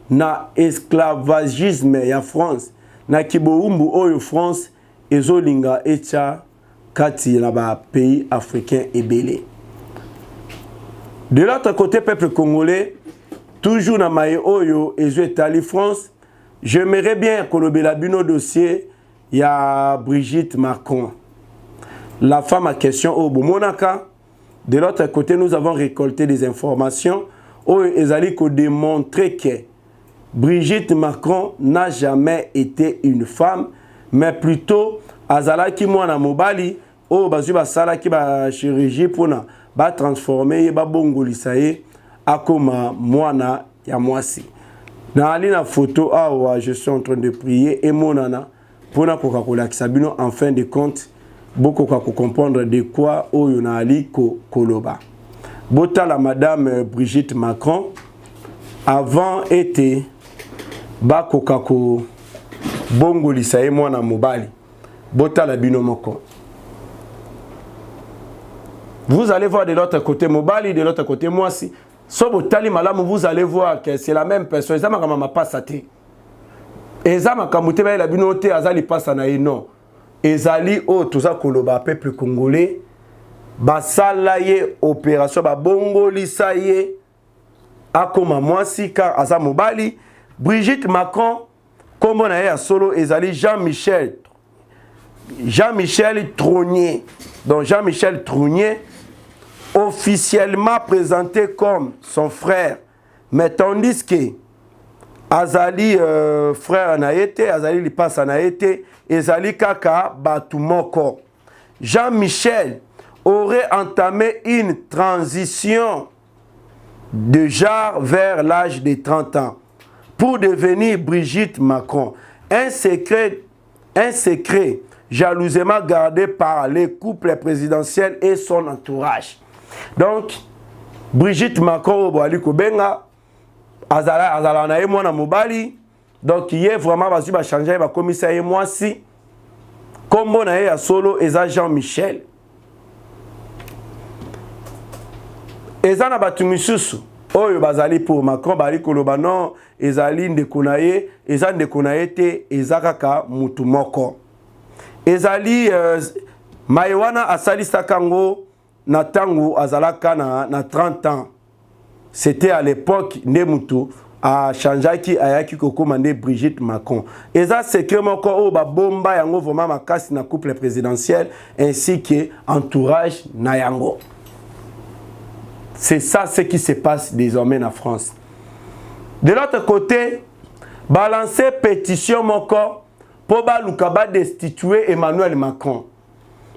Speaker 2: na esclavagisme ya France na kiboumbu oyo France ezolinga echa kati na ba pays africain ebélé. De l'autre côté peuple congolais toujours na maye oyo ezoetali France, j'aimerais bien kolobela bino dossier ya Brigitte Macron. La femme à question au Bomonaka. De l'autre côté, nous avons récolté des informations où ils allaient démontrer que Brigitte Macron n'a jamais été une femme, mais plutôt azalaki mwana mobali o bazu basala ki ba chirurgie pour na ba transformer ba bongolisa ye akoma mwana ya mwasi. Na ali na photo awa je suis en train de prier et monana pour na Coca-Cola qui sabino en fin de compte beaucoup ka comprendre de quoi oyo na ali koloba. Bota la madame Brigitte Macron avant était ba Coca-Cola bongolisa ye mwana mobali. Bota la bino moko. Vous allez voir de l'autre côté mobali, de l'autre côté moi si. Sobo tali malamu, vous allez voir que c'est la même personne. Ezama kama mapasate. Ezama kamute ba la binote azali pasa na non. Ezali o toza koloba peuple congolais basala ye opération babongolisa ye akoma mwasi car aza mobali. Brigitte Macron kombo na ye ya solo ezali Jean-Michel Trounier. Donc Jean-Michel Trounier, officiellement présenté comme son frère, mais tandis que azali frère na été, azali lipasa na été, ezali kaka batumoko. Jean-Michel aurait entamé une transition de genre vers l'âge de 30 ans pour devenir Brigitte Macron. Un secret jalousement gardé par les couples présidentiels et son entourage. Donc, Brigitte Macron, azala na ye mwana mobali, donc il est vraiment basu ba changer ba commissaire ye mwasi kombo na ye ya solo eza Jean-Michel. Eza na batu misusu oyo bazali pour Macron bali koloba non ezali ndeko na ye, eza ndeko na ye te, eza kaka mutu moko. Ezali Maïwana asali sakango na tangu azalaka na 30 ans. C'était à l'époque Nemutu a changé qui ayaki kokomande Brigitte Macron. Et ça c'est que moko o ba bomba yango vraiment makasi na couple présidentiel ainsi que entourage na yango. C'est ça ce qui se passe désormais en France. De l'autre côté, balancer pétition moko pour ba lukaba destituer Emmanuel Macron.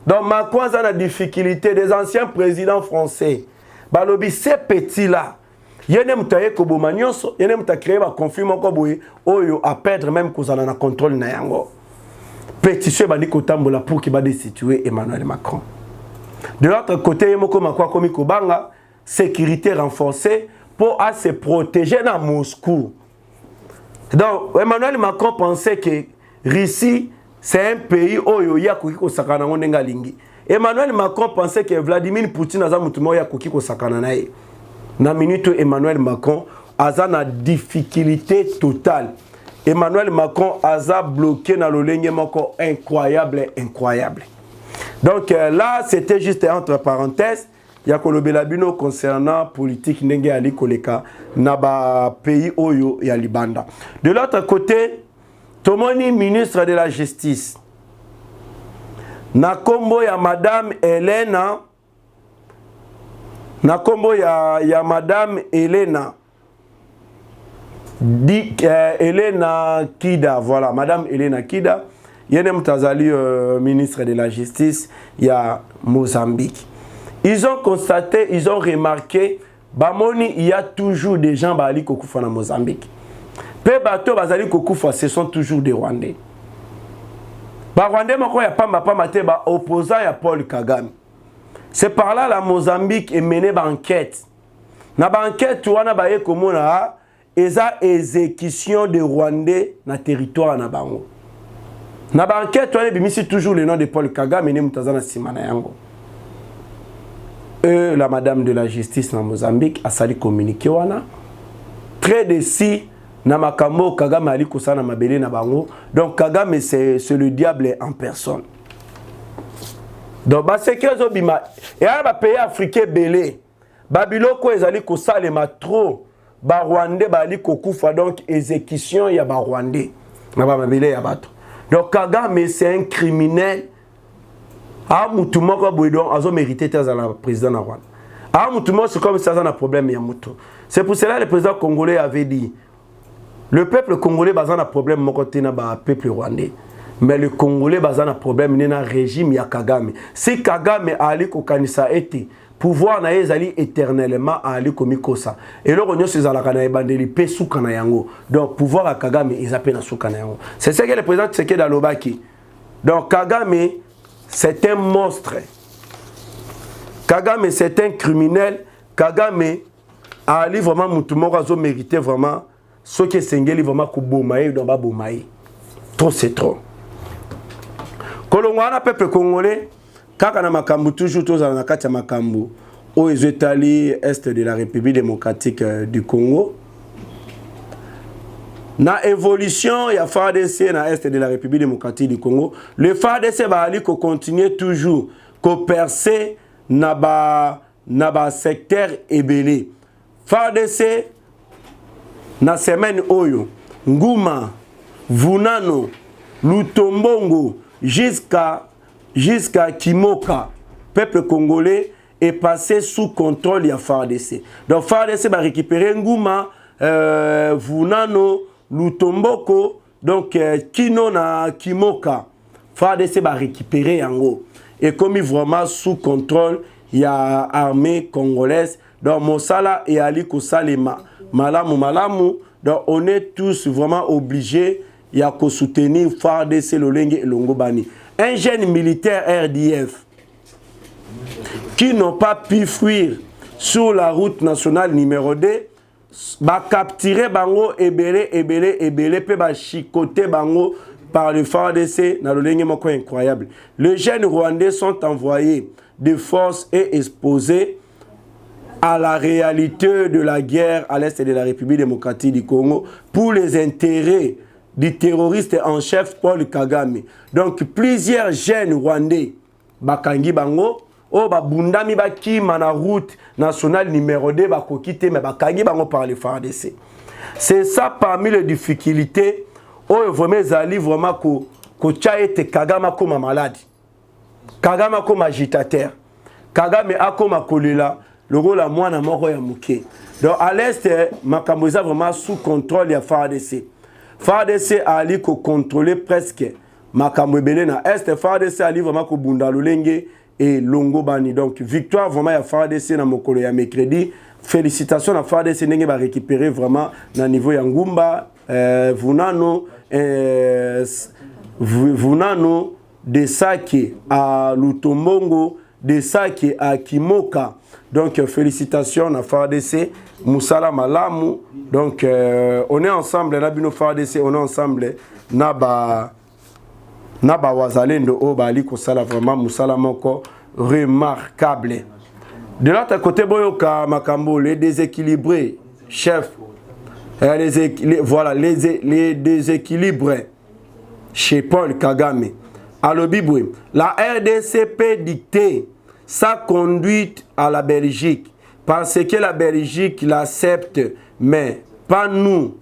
Speaker 2: Donc Macron a la difficulté des anciens présidents français. Balobi ces petits là. Yene mutaye ko boma nyonso, yene muta créer ba conflit moko boye oyo a perdre même kozala na contrôle na yango. Pétition bandi ko tambola pour ki ba destituer Emmanuel Macron. De l'autre côté, yemoko makwa komi ko banga sécurité renforcée pour à se protéger dans Moscou. Donc Emmanuel Macron pensait que Russie c'est un pays oyo ya koki ko sakana ngondenga lingi. Emmanuel Macron pensait que Vladimir Poutine aza mutu mo ya koki ko sakana na ye. Na minute Emmanuel Macron a na difficulté totale. Emmanuel Macron a bloqué dans le ligne incroyable. Donc là, c'était juste entre parenthèses. Il y a Kolobelabino concernant politique Nenge Ali Koleka Naba pays Oyo et Alibanda. De l'autre côté, Tomoni, ministre de la Justice. Nakombo ya Madame Elena. Nakombo ya Madame Elena. Elena Kida, voilà, Madame Elena Kida. Yene Mutazali, ministre de la Justice, il y a Mozambique. Ils ont constaté, ils ont remarqué, Bamoni, il y a toujours des gens Bali Kokufa en Mozambique. Peu bateau Bazali Kokufa, ce sont toujours des Rwandais. Rwandais, il y a pas opposant à Paul Kagame. C'est par là la Mozambique est menée par enquête. Dans l'enquête, on a une exécution de Rwandais dans le territoire. Dans l'enquête, on a toujours le nom de Paul Kagame et la madame de la justice dans Mozambique a sali communiqué. Très décis, na makambo Kagame ali kusana mabele na bango. Donc Kagame c'est le diable en personne. Donc c'est que zobima et à pays africain belé babiloko ezali ko salema trop ba Rwandais bali ko kufa donc exécution ya ba Rwandais na ba mabele ya bato. Donc Kagame c'est un criminel. Ah mutu moko boydon azo mérité taza la président na Rwanda. Ah mutu moko c'est comme ça un problème ya mutu. C'est pour cela que le président congolais avait dit le peuple congolais bazan a problème moko tina ba peuple rwandais. Mais le Congolais a un problème dans le régime ya Kagame. Si Kagame a allé au kanisa été, pouvoir na ezali éternellement a allé comme kosa. Et là on y a ces alakana ebandeli pe soukana yango. Donc pouvoir à Kagame ils appellent na soukana yango. C'est ce que le président Tshisekedi alobaki. Donc Kagame c'est un monstre. Kagame c'est un criminel. Kagame a allé vraiment mutu moko azo mérité vraiment ce que sengeli vraiment ko bomaye do ba bomaye. Trop c'est trop. Kolongwana peuple congolais, kaka na makambu toujours tozala na kati ya makambu aux États-Unis est de la République démocratique du Congo. Na évolution ya FARDC na est de la République démocratique du Congo, le FARDC va aller continuer toujours ko percer na secteur ebele. FARDC na semaine oyo Nguma, Vunano, Lutombongo jusqu'à Kimoka, peuple congolais est passé sous contrôle de FARDC. Donc FARDC va récupérer Nguma, Vunano, Lutomboko, donc Kino na Kimoka. FARDC va récupérer Yango. Et comme il vraiment sous contrôle, il y a l'armée congolaise. Donc Mosala et Ali Kosalema, Malamu. Donc on est tous vraiment obligés de soutenir FARDC, Lolenge et Longobani. Un jeune militaire RDF qui n'ont pas pu fuir sur la route nationale numéro 2, va capturer bango ebele pe ba chicoter bango par le FARDC na Lolenge moko incroyable. Les jeunes rwandais sont envoyés de force et exposés à la réalité de la guerre à l'est de la République démocratique du Congo pour les intérêts du terroriste en chef Paul Kagame. Donc plusieurs jeunes rwandais bakangi bango o babundami bakima na route nationale numéro 2 bakokite mais bakangi bango par le FARDC. C'est ça parmi les difficultés o vraiment zali vraiment ko chaete Kagame comme malade. Kagame comme agitateur. Kagame akoma kolela le rôle à moi na moko ya muke. Donc à l'est makambo eza vraiment sous contrôle ya FARDC. FARDC ali ko contrôler presque makambo ebele na est. FARDC ali vraiment ko bunda Lolenge et Longobani. Donc victoire vraiment ya FARDC na mokolo ya mercredi. Félicitations à FARDC ndenge ba récupérer vraiment na niveau ya Ngumba, Vunano de Sake à Lutombongo, de Sake à Kimoka. Donc félicitations à FARDC, Moussala Malamu. Donc on est ensemble, Nabino FARDC, on est ensemble, Naba Wazalendo Obali Kosala vraiment Moussala Moko remarquable. De l'autre côté, Boyoka Makambo, les déséquilibrés, chef, les déséquilibrés chez Paul Kagame. Alors, Biboué, la RDC peut dicter sa conduite à la Belgique parce que la Belgique l'accepte, mais pas nous,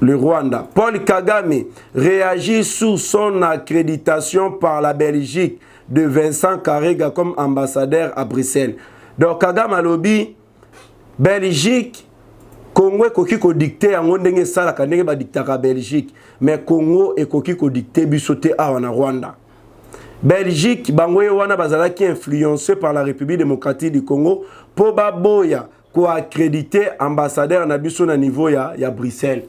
Speaker 2: le Rwanda. Paul Kagame réagit sous son accréditation par la Belgique de Vincent Karega comme ambassadeur à Bruxelles. Donc Kagame a lobby Belgique, Congo est koki ko dicté en ndenge sala ka ndenge ba dictaka Belgique, mais Congo est koki ko dicté bisoté a na Rwanda. Belgique bango wana bazalaki influencé par la République démocratique du Congo pour baboya ko accréditer ambassadeur na biso na niveau ya Bruxelles.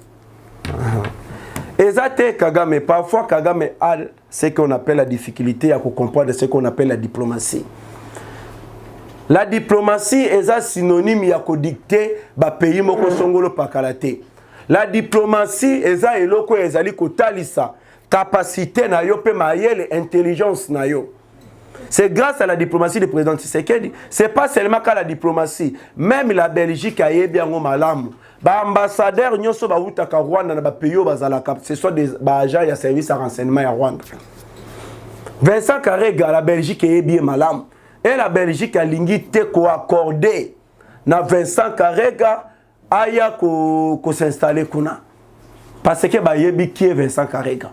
Speaker 2: Exactement Kagame, parfois Kagame a ce qu'on appelle la difficulté à comprendre ce qu'on appelle la diplomatie. La diplomatie est synonyme ya ko dicter ba pays moko songolo pakalate. La diplomatie est eloko ezali ko talisa capacité na yo pe mayele intelligence na yo. C'est grâce à la diplomatie du président Tshisekedi. C'est pas seulement qu'à la diplomatie, même la Belgique a bien ngo malamu. Ba ambassadeur nyonso ba utaka Rwanda na ba pays bazalaka, ce soit des agents ya service à renseignement ya Rwanda. Vincent Karega la Belgique est bien malamu. Et la Belgique a l'ingité ko accordé na Vincent Karega aya ko s'installer kuna. Parce que ba yebi qui est Vincent Karega.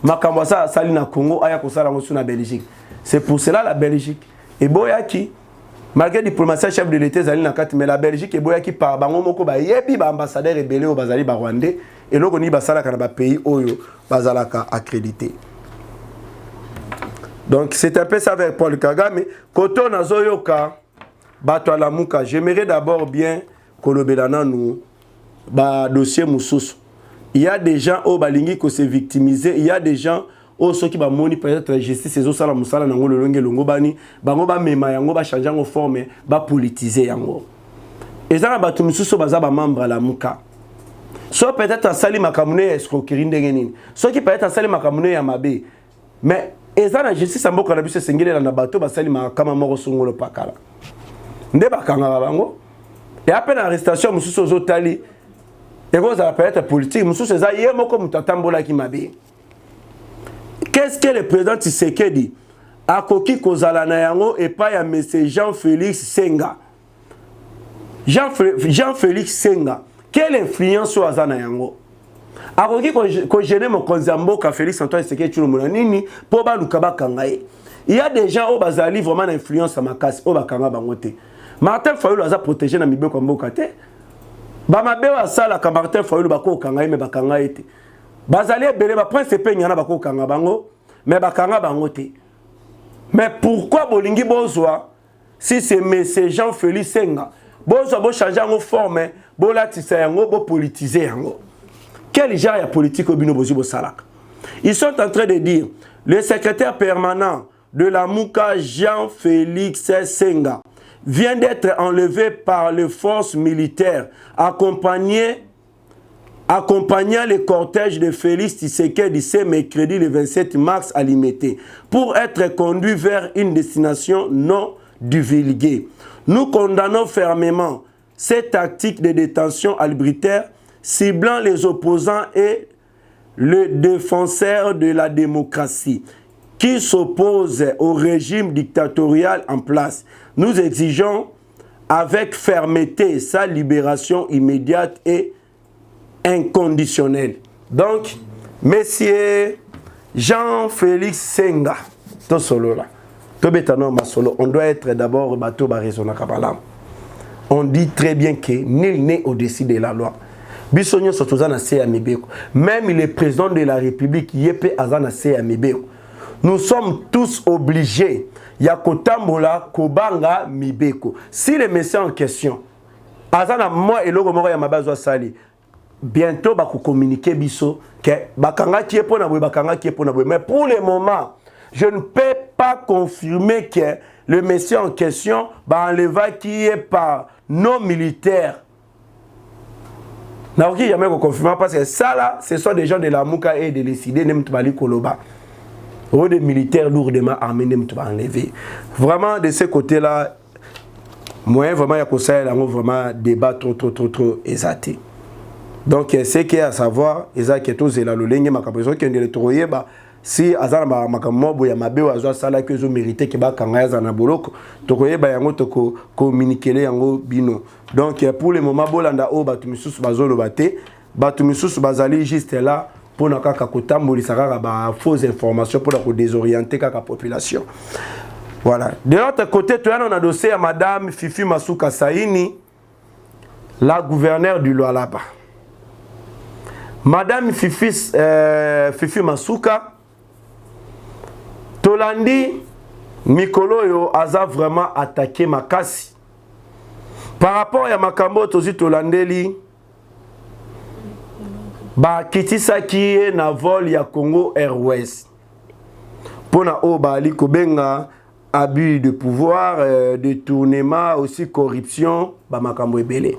Speaker 2: Makambo sa sali na Congo aya ko sala ngosu na Belgique. C'est pour cela la Belgique et boyaki malgré diplomatie chef de l'État zali na kati mais la Belgique et boyaki par bango moko ba yebi ba ambassadeur rebelle au bazali ba Rwandais et loko ni basala kana ba pays oyo bazalaka accrédité. Donc c'est un peu ça avec Paul Kagame. Koto nazoyoka bato la muka. J'aimerais d'abord bien kolobelana nous ba dossier mususu. Il y a des gens au balingi ko se victimiser, il y a des gens au ceux qui ba moni peut-être la justice ces osala musala nango lolonge longobani, bango ba mema yango ba changer en forme, ba politiser yango. Et ça na bato mususu baza ba membre la muka. Soit peut-être en sali makamune escroquerie ndenge nini. Soit qui peut-être en sali makamune ya mabe. Mais eza na justice amboka na biso sengele na bato basali makama moko songolo pakala. Nde bakanga bango. Et après l'arrestation mususu ozotali et vous allez peut-être politique mususu eza yemo ko mutatambola ki mabe. Qu'est-ce que le président Tshisekedi akoki kozala na yango epai ya monsieur Jean-Félix Senga. Jean-Félix Senga, quelle influence sur aza na yango? Akoki ko gêner mokonzi mboka Félix Antoine Tshisekedi Tshilombo nini po ba luka bakanga ye. Il y a des gens au bazali vraiment influence à makasi au bakanga bango te. Martin Fayulu aza protégé na mibeko mboka te. Ba mabe wa sala ka Martin Fayulu bako kanga ye me bakanga ye te. Bazali ebele ba principe nyana bako kanga bango mais bakanga bango te. Mais pourquoi bolingi bozwa si c'est monsieur Jean-Félix Senga bozwa bo changer en forme bo latisa yango bo politiser yango. Quel genre de politique au bino bozi bo salaka? Ils sont en train de dire le secrétaire permanent de la Mouka Jean-Félix Senga vient d'être enlevé par les forces militaires accompagnant le cortège de Félix Tshisekedi ce mercredi le 27 mars à Limete pour être conduit vers une destination non divulguée. Nous condamnons fermement cette tactique de détention arbitraire ciblant les opposants et les défenseurs de la démocratie qui s'opposent au régime dictatorial en place. Nous exigeons avec fermeté sa libération immédiate et inconditionnelle. Donc, monsieur Jean-Félix Senga, on doit être d'abord bateau barizona kabala. On dit très bien que nul n'est au-dessus de la loi. Bisogno sotozana se amibeko. Même le président de la République yepe azana se amibeko. Nous sommes tous obligés yakotambola kobanga mibeko. Si le messieurs en question azana moi et logo moko ya mabazo sali bientôt ba communiquer biso que bakanga qui est pour na boy bakanga qui est pour na boy. Mais pour le moment, je ne peux pas confirmer que le monsieur en question va enlever qui est par nos militaires. N'a jamais confirmé parce que ça là, ce sont des gens de la Mouka et de l'Écidé, n'aiment pas les Koloba. Ou des militaires lourdement armés, n'aiment pas enlever. Vraiment, de ce côté-là, moi, vraiment, il y a vraiment débat trop exalté. Donc, ce qu'il y a à savoir, Isaac est tous là, le ligne, ma capacité qui est de trouver, si azana makambo ya mabeo azwa sala que zo mérité que ba kanga za na boloko to koyeba yango to ko communiquer yango bino. Donc pour le moment bolanda o batu misusu bazolo bate batu misusu bazali juste là pour na kaka kotambolisa kaka ba fausse information pour la désorienter kaka population. Voilà. De l'autre côté, on a dossier à madame Fifi Masuka Saini, la gouverneure du Lualaba. Madame Fifi Masuka Tolandi Mikolo yo aza vraiment attaqué makasi. Par rapport à makambo tozi Tolandeli ba kitisa ki na vol ya Congo Airways. Pona o bali kobenga abus de pouvoir, détournement, aussi corruption, ba makambo ebele.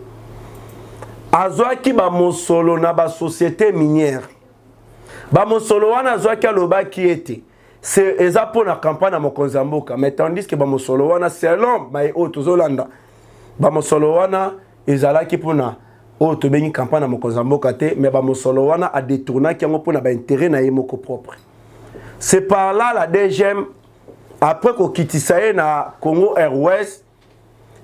Speaker 2: Azwaki ba mosolo na ba société minière. Ba mosolo wana azwaki aloba ki ete c'est eza pour la campagne à Mokonzamboka, mais tandis que Bamosolo wana selon mai otozolanda Bamosolo wana ezala ki pona oto bengi campagne à Mokonzamboka te, mais Bamosolo wana a détourné qui ngo pona ba intérêt na yemoko propre. C'est par là la deuxième après ko kitisaye na Congo Airways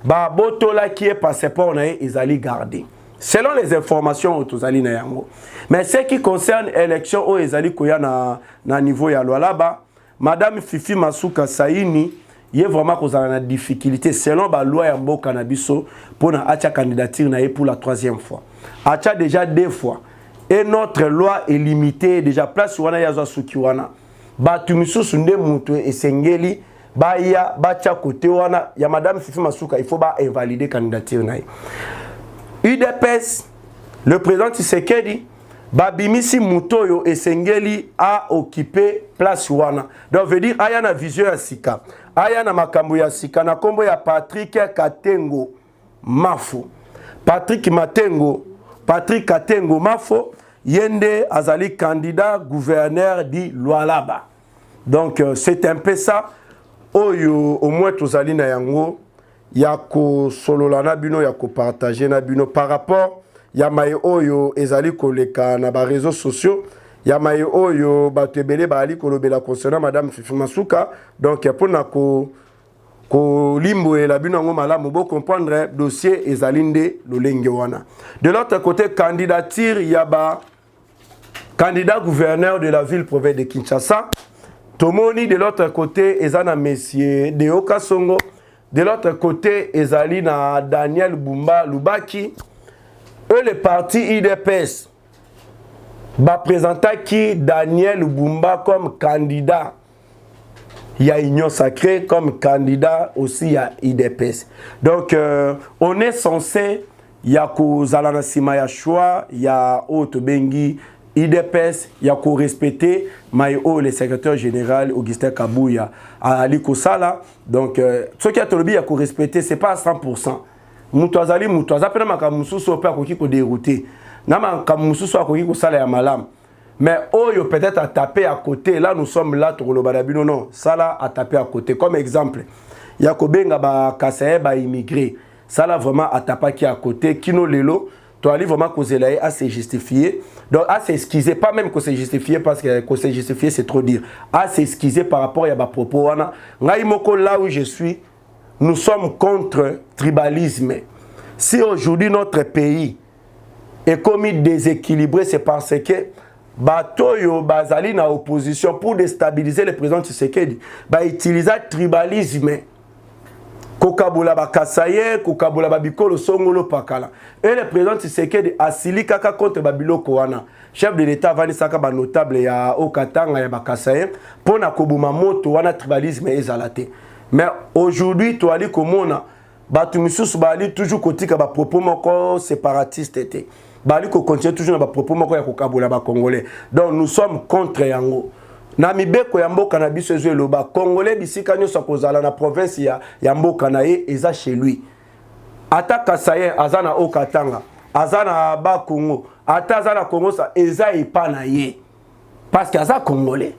Speaker 2: ba botola qui est passeport na ezali gardé. Selon les informations otozali na yango. Mais ce qui concerne élection au ezali koya na niveau ya Lualaba, madame Fifi Masuka Saini, il y a vraiment une difficulté selon la loi ya mboka na biso pour na acha candidature na pour la troisième fois. Acha déjà deux fois. Et notre loi est limitée déjà place wana ya zwa suki wana. Ba tumisusu nde mutu esengeli ba ya ba cha côté wana ya madame Fifi Masuka, il faut ba invalider candidature na. UDPS, le président Tshisekedi Babimisi Mutoyo esengeli a occupé place wana. Donc veut dire aya na vision ya sika. Aya na makambo ya sika na kombo ya Patrick Katengo Mafo. Patrick Katengo Mafo yende azali candidat gouverneur di Lualaba. Donc c'est un peu ça. Oyo au moins tozali na yango yako solola na bino yako partager na bino par rapport ya mai oyo ezali koleka na ba réseaux sociaux ya mai oyo bato ebele baali kolobela concernant madame Fifi Masuka donc mpona kolimboela bino yango malamu bo comprendre dossier ezali nde lolenge wana. De l'autre côté candidature ya ba candidat gouverneur de la ville province de Kinshasa. Tomoni de l'autre côté ezana monsieur Deo Kasongo. De l'autre côté ezali na Daniel Bumba Lubaki. Eux le parti IDPS va présenter qui Daniel Bumba comme candidat. Il y a Union Sacrée comme candidat aussi à IDPS. Donc, on est censé, il y a Kozalana Simaya Choua, il y a Haute Bengi, IDPS, il y a respecter Maïo, le secrétaire général, Augustin Kabouya, Ali Kosala. Donc, ce qui a été le il y a respecter, ce n'est pas à 100%. Moutouazali, Moutouazali, après, Makamusu, soit pas qui ko dérouté. Nama Kamusu, soit qui ko sala ya malam. Mais Oyo peut-être à taper à côté. Là, nous sommes là, non, non. Ça là, à taper à côté. Comme exemple, Yakobenga ba Kasaye ba immigré. Ça là, vraiment, à taper qui à côté. Kino Lelo, tu as vraiment causé là, à se justifier. Donc, à s'excuser, pas même que c'est justifié, parce que c'est justifié, c'est trop dire. À s'excuser par rapport à ma propos. Ngaïmoko, là où je suis, nous sommes contre tribalisme. Si aujourd'hui notre pays est commis déséquilibré, c'est parce que Batoyo bazali na opposition pour déstabiliser le président Tshisekedi ba utiliser tribalisme kokabola ba kasaye kokabola ba bikolo songolo pakala et le président Tshisekedi asili kaka contre babiloko wana chef de l'état vani saka ba notable ya Okatanga ya ba kasaye pona kobuma moto wana tribalisme ezalate. Mais aujourd'hui to ali komona batu misusu bali toujours kotika ba propos moko séparatiste était bali ko continue toujours na ba propos moko ya kokabola ba congolais. Donc nous sommes contre yango. Na mibeko ya mboka na biso ezo eloba congolais bisika nyoso kozala na province ya mboka na ye eza chez lui. Ata Kasaye azana Okatanga, azana ba Congo, ata azana Congo sa eza epa na ye. Parce que aza congolais.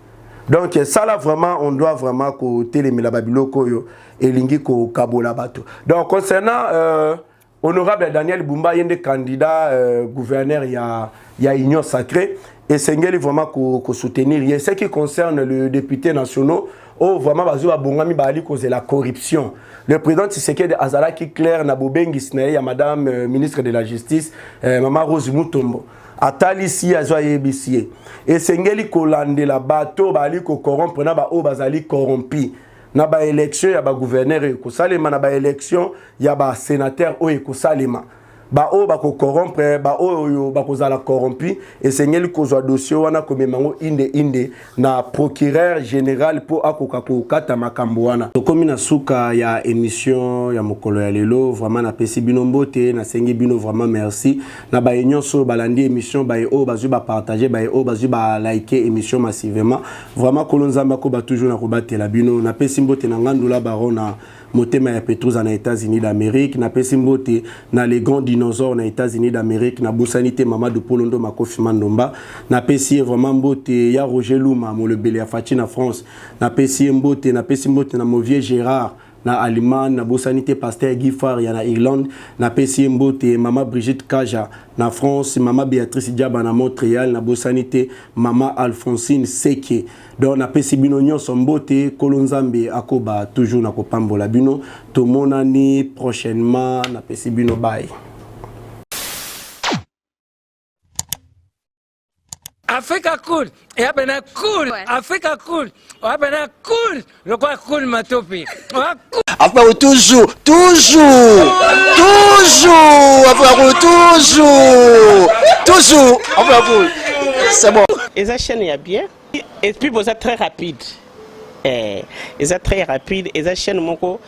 Speaker 2: Donc ça là vraiment on doit vraiment ko telemela babiloko yo elingi ko kabola bato. Donc concernant honorable Daniel Bumba yende candidat gouverneur il y a Union Sacrée et Sengeli vraiment ko soutenir. Et ce qui concerne le député national, oh vraiment bazo abongami bali cause la corruption. Le président Tshisekedi azala qui clair na bobengi sne ya madame ministre de la justice maman Rose Mutombo. Atalisi azwa yebisiye. Et Sengeli ko landela bato bali ko corrompre na ba o bazali corrompi. Na ba élection ya ba gouverneur ko salema na ba élection ya ba sénateur o ko salema ba o ba ko corrompre ba o ba ko zala corrompi et Sengeli ko zwa dossier wana ko memango inde na procureur général po akoka ko kata makambo wana to komi na suka ya émission ya mokolo ya lelo vraiment na pesi bino mbote na sengi bino vraiment merci na ba nyonso balandi émission ba o bazu ba partager ba o bazu ba liker émission massivement vraiment kolonzamba ko ba toujours na ko batela bino na pesi mbote na ngandula barona motema ya Petrus na États-Unis d'Amérique na pesi mbote na les grands dinosaures na États-Unis d'Amérique na bosanité Mamadou Polondo Makofi Mandomba na pesi vraiment mbote ya Roger Luma mo le belé Fati na France na pesi mbote na Movier Gérard na Allemagne na bosanité Pasteur Guy Far ya na Irlande na pesi mbote Mama Brigitte Kaja na France Mama Béatrice Diaba na Montréal na bosanité Mama Alphonsine Seke. Donc na pesi bino nyonso mbote kolonzambe akoba toujours na kopambola bino tomonani prochainement na pesi bino bye.
Speaker 3: Africa cool, et après cool, Africa cool, après cool, le quoi cool ma topi.
Speaker 4: Enfin toujours, enfin toujours, enfin c'est bon.
Speaker 5: Et ça chaîne est bien, et puis vous êtes très rapide. Et ça très rapide, et ça chaîne mon co,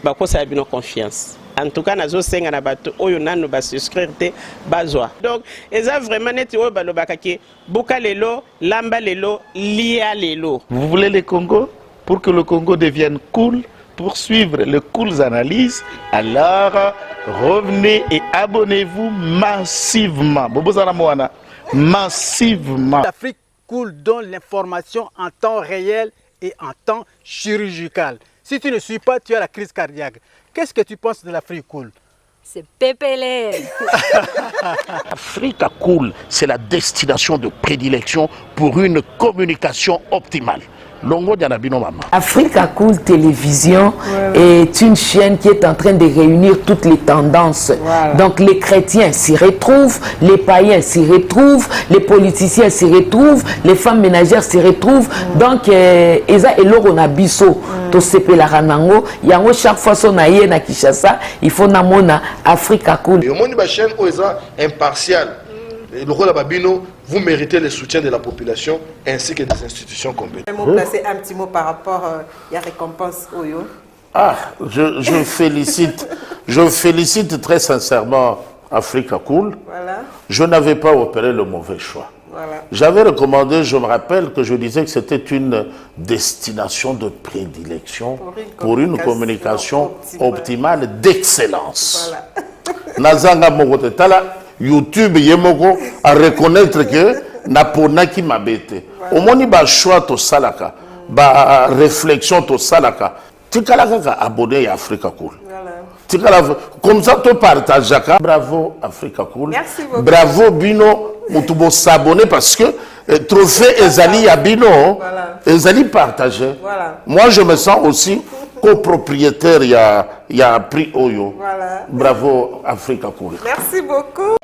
Speaker 5: bah quoi ça a bien confiance. En tout cas, nazo senga na bato oyo nanu ba souscrire te bazwa. Donc, eza vraiment neti oyo balobakaki buka lelo, lamba lelo, lia lelo.
Speaker 6: Vous voulez le Congo pour que le Congo devienne cool, pour suivre les cool analyses, alors revenez et abonnez-vous massivement. Bobozana Moana, massivement.
Speaker 7: L'Afrique cool donne l'information en temps réel et en temps chirurgical. Si tu ne suis pas, tu as la crise cardiaque. Qu'est-ce que tu penses de l'Afrique cool?
Speaker 8: C'est Pépélé.
Speaker 6: Africa Cool, c'est la destination de prédilection pour une communication optimale. Longo Dianabino Mama.
Speaker 9: Africa Cool Télévision est une chaîne qui est en train de réunir toutes les tendances. Donc les chrétiens s'y retrouvent, les païens s'y retrouvent, les politiciens s'y retrouvent, les femmes ménagères s'y retrouvent. Donc eza eloko na biso to sepela ranango yango chaque fois son aye na Kinshasa, il faut namona Africa Cool.
Speaker 10: Et au monde de chaîne oza impartial. Le rôle de Babino, vous méritez le soutien de la population ainsi que des institutions compétentes.
Speaker 1: Placer un petit mot par rapport à la récompense Oyo.
Speaker 6: Ah, je félicite très sincèrement Africa Cool.
Speaker 1: Voilà.
Speaker 6: Je n'avais pas opéré le mauvais choix.
Speaker 1: Voilà.
Speaker 6: J'avais recommandé, je me rappelle que je disais que c'était une destination de prédilection pour une communication optimale d'excellence.
Speaker 1: Voilà.
Speaker 6: Nazanga Mogote Tala, YouTube Yemoko à reconnaître que Naponaki Mabete. Au moins, il y a choix to salaka, ba réflexion to salaka. Tikalaka abonné à Africa Cool. Comme ça, tu partages. Bravo Africa Cool.
Speaker 1: Merci beaucoup.
Speaker 6: Bravo Bino. Mutubo s'abonner parce que trophée Ezali à Bino, Ezali partagé.
Speaker 1: Voilà.
Speaker 6: Moi, je me sens aussi copropriétaire. Il y a prix Oyo.
Speaker 1: Voilà.
Speaker 6: Bravo Africa Cool.
Speaker 1: Merci beaucoup.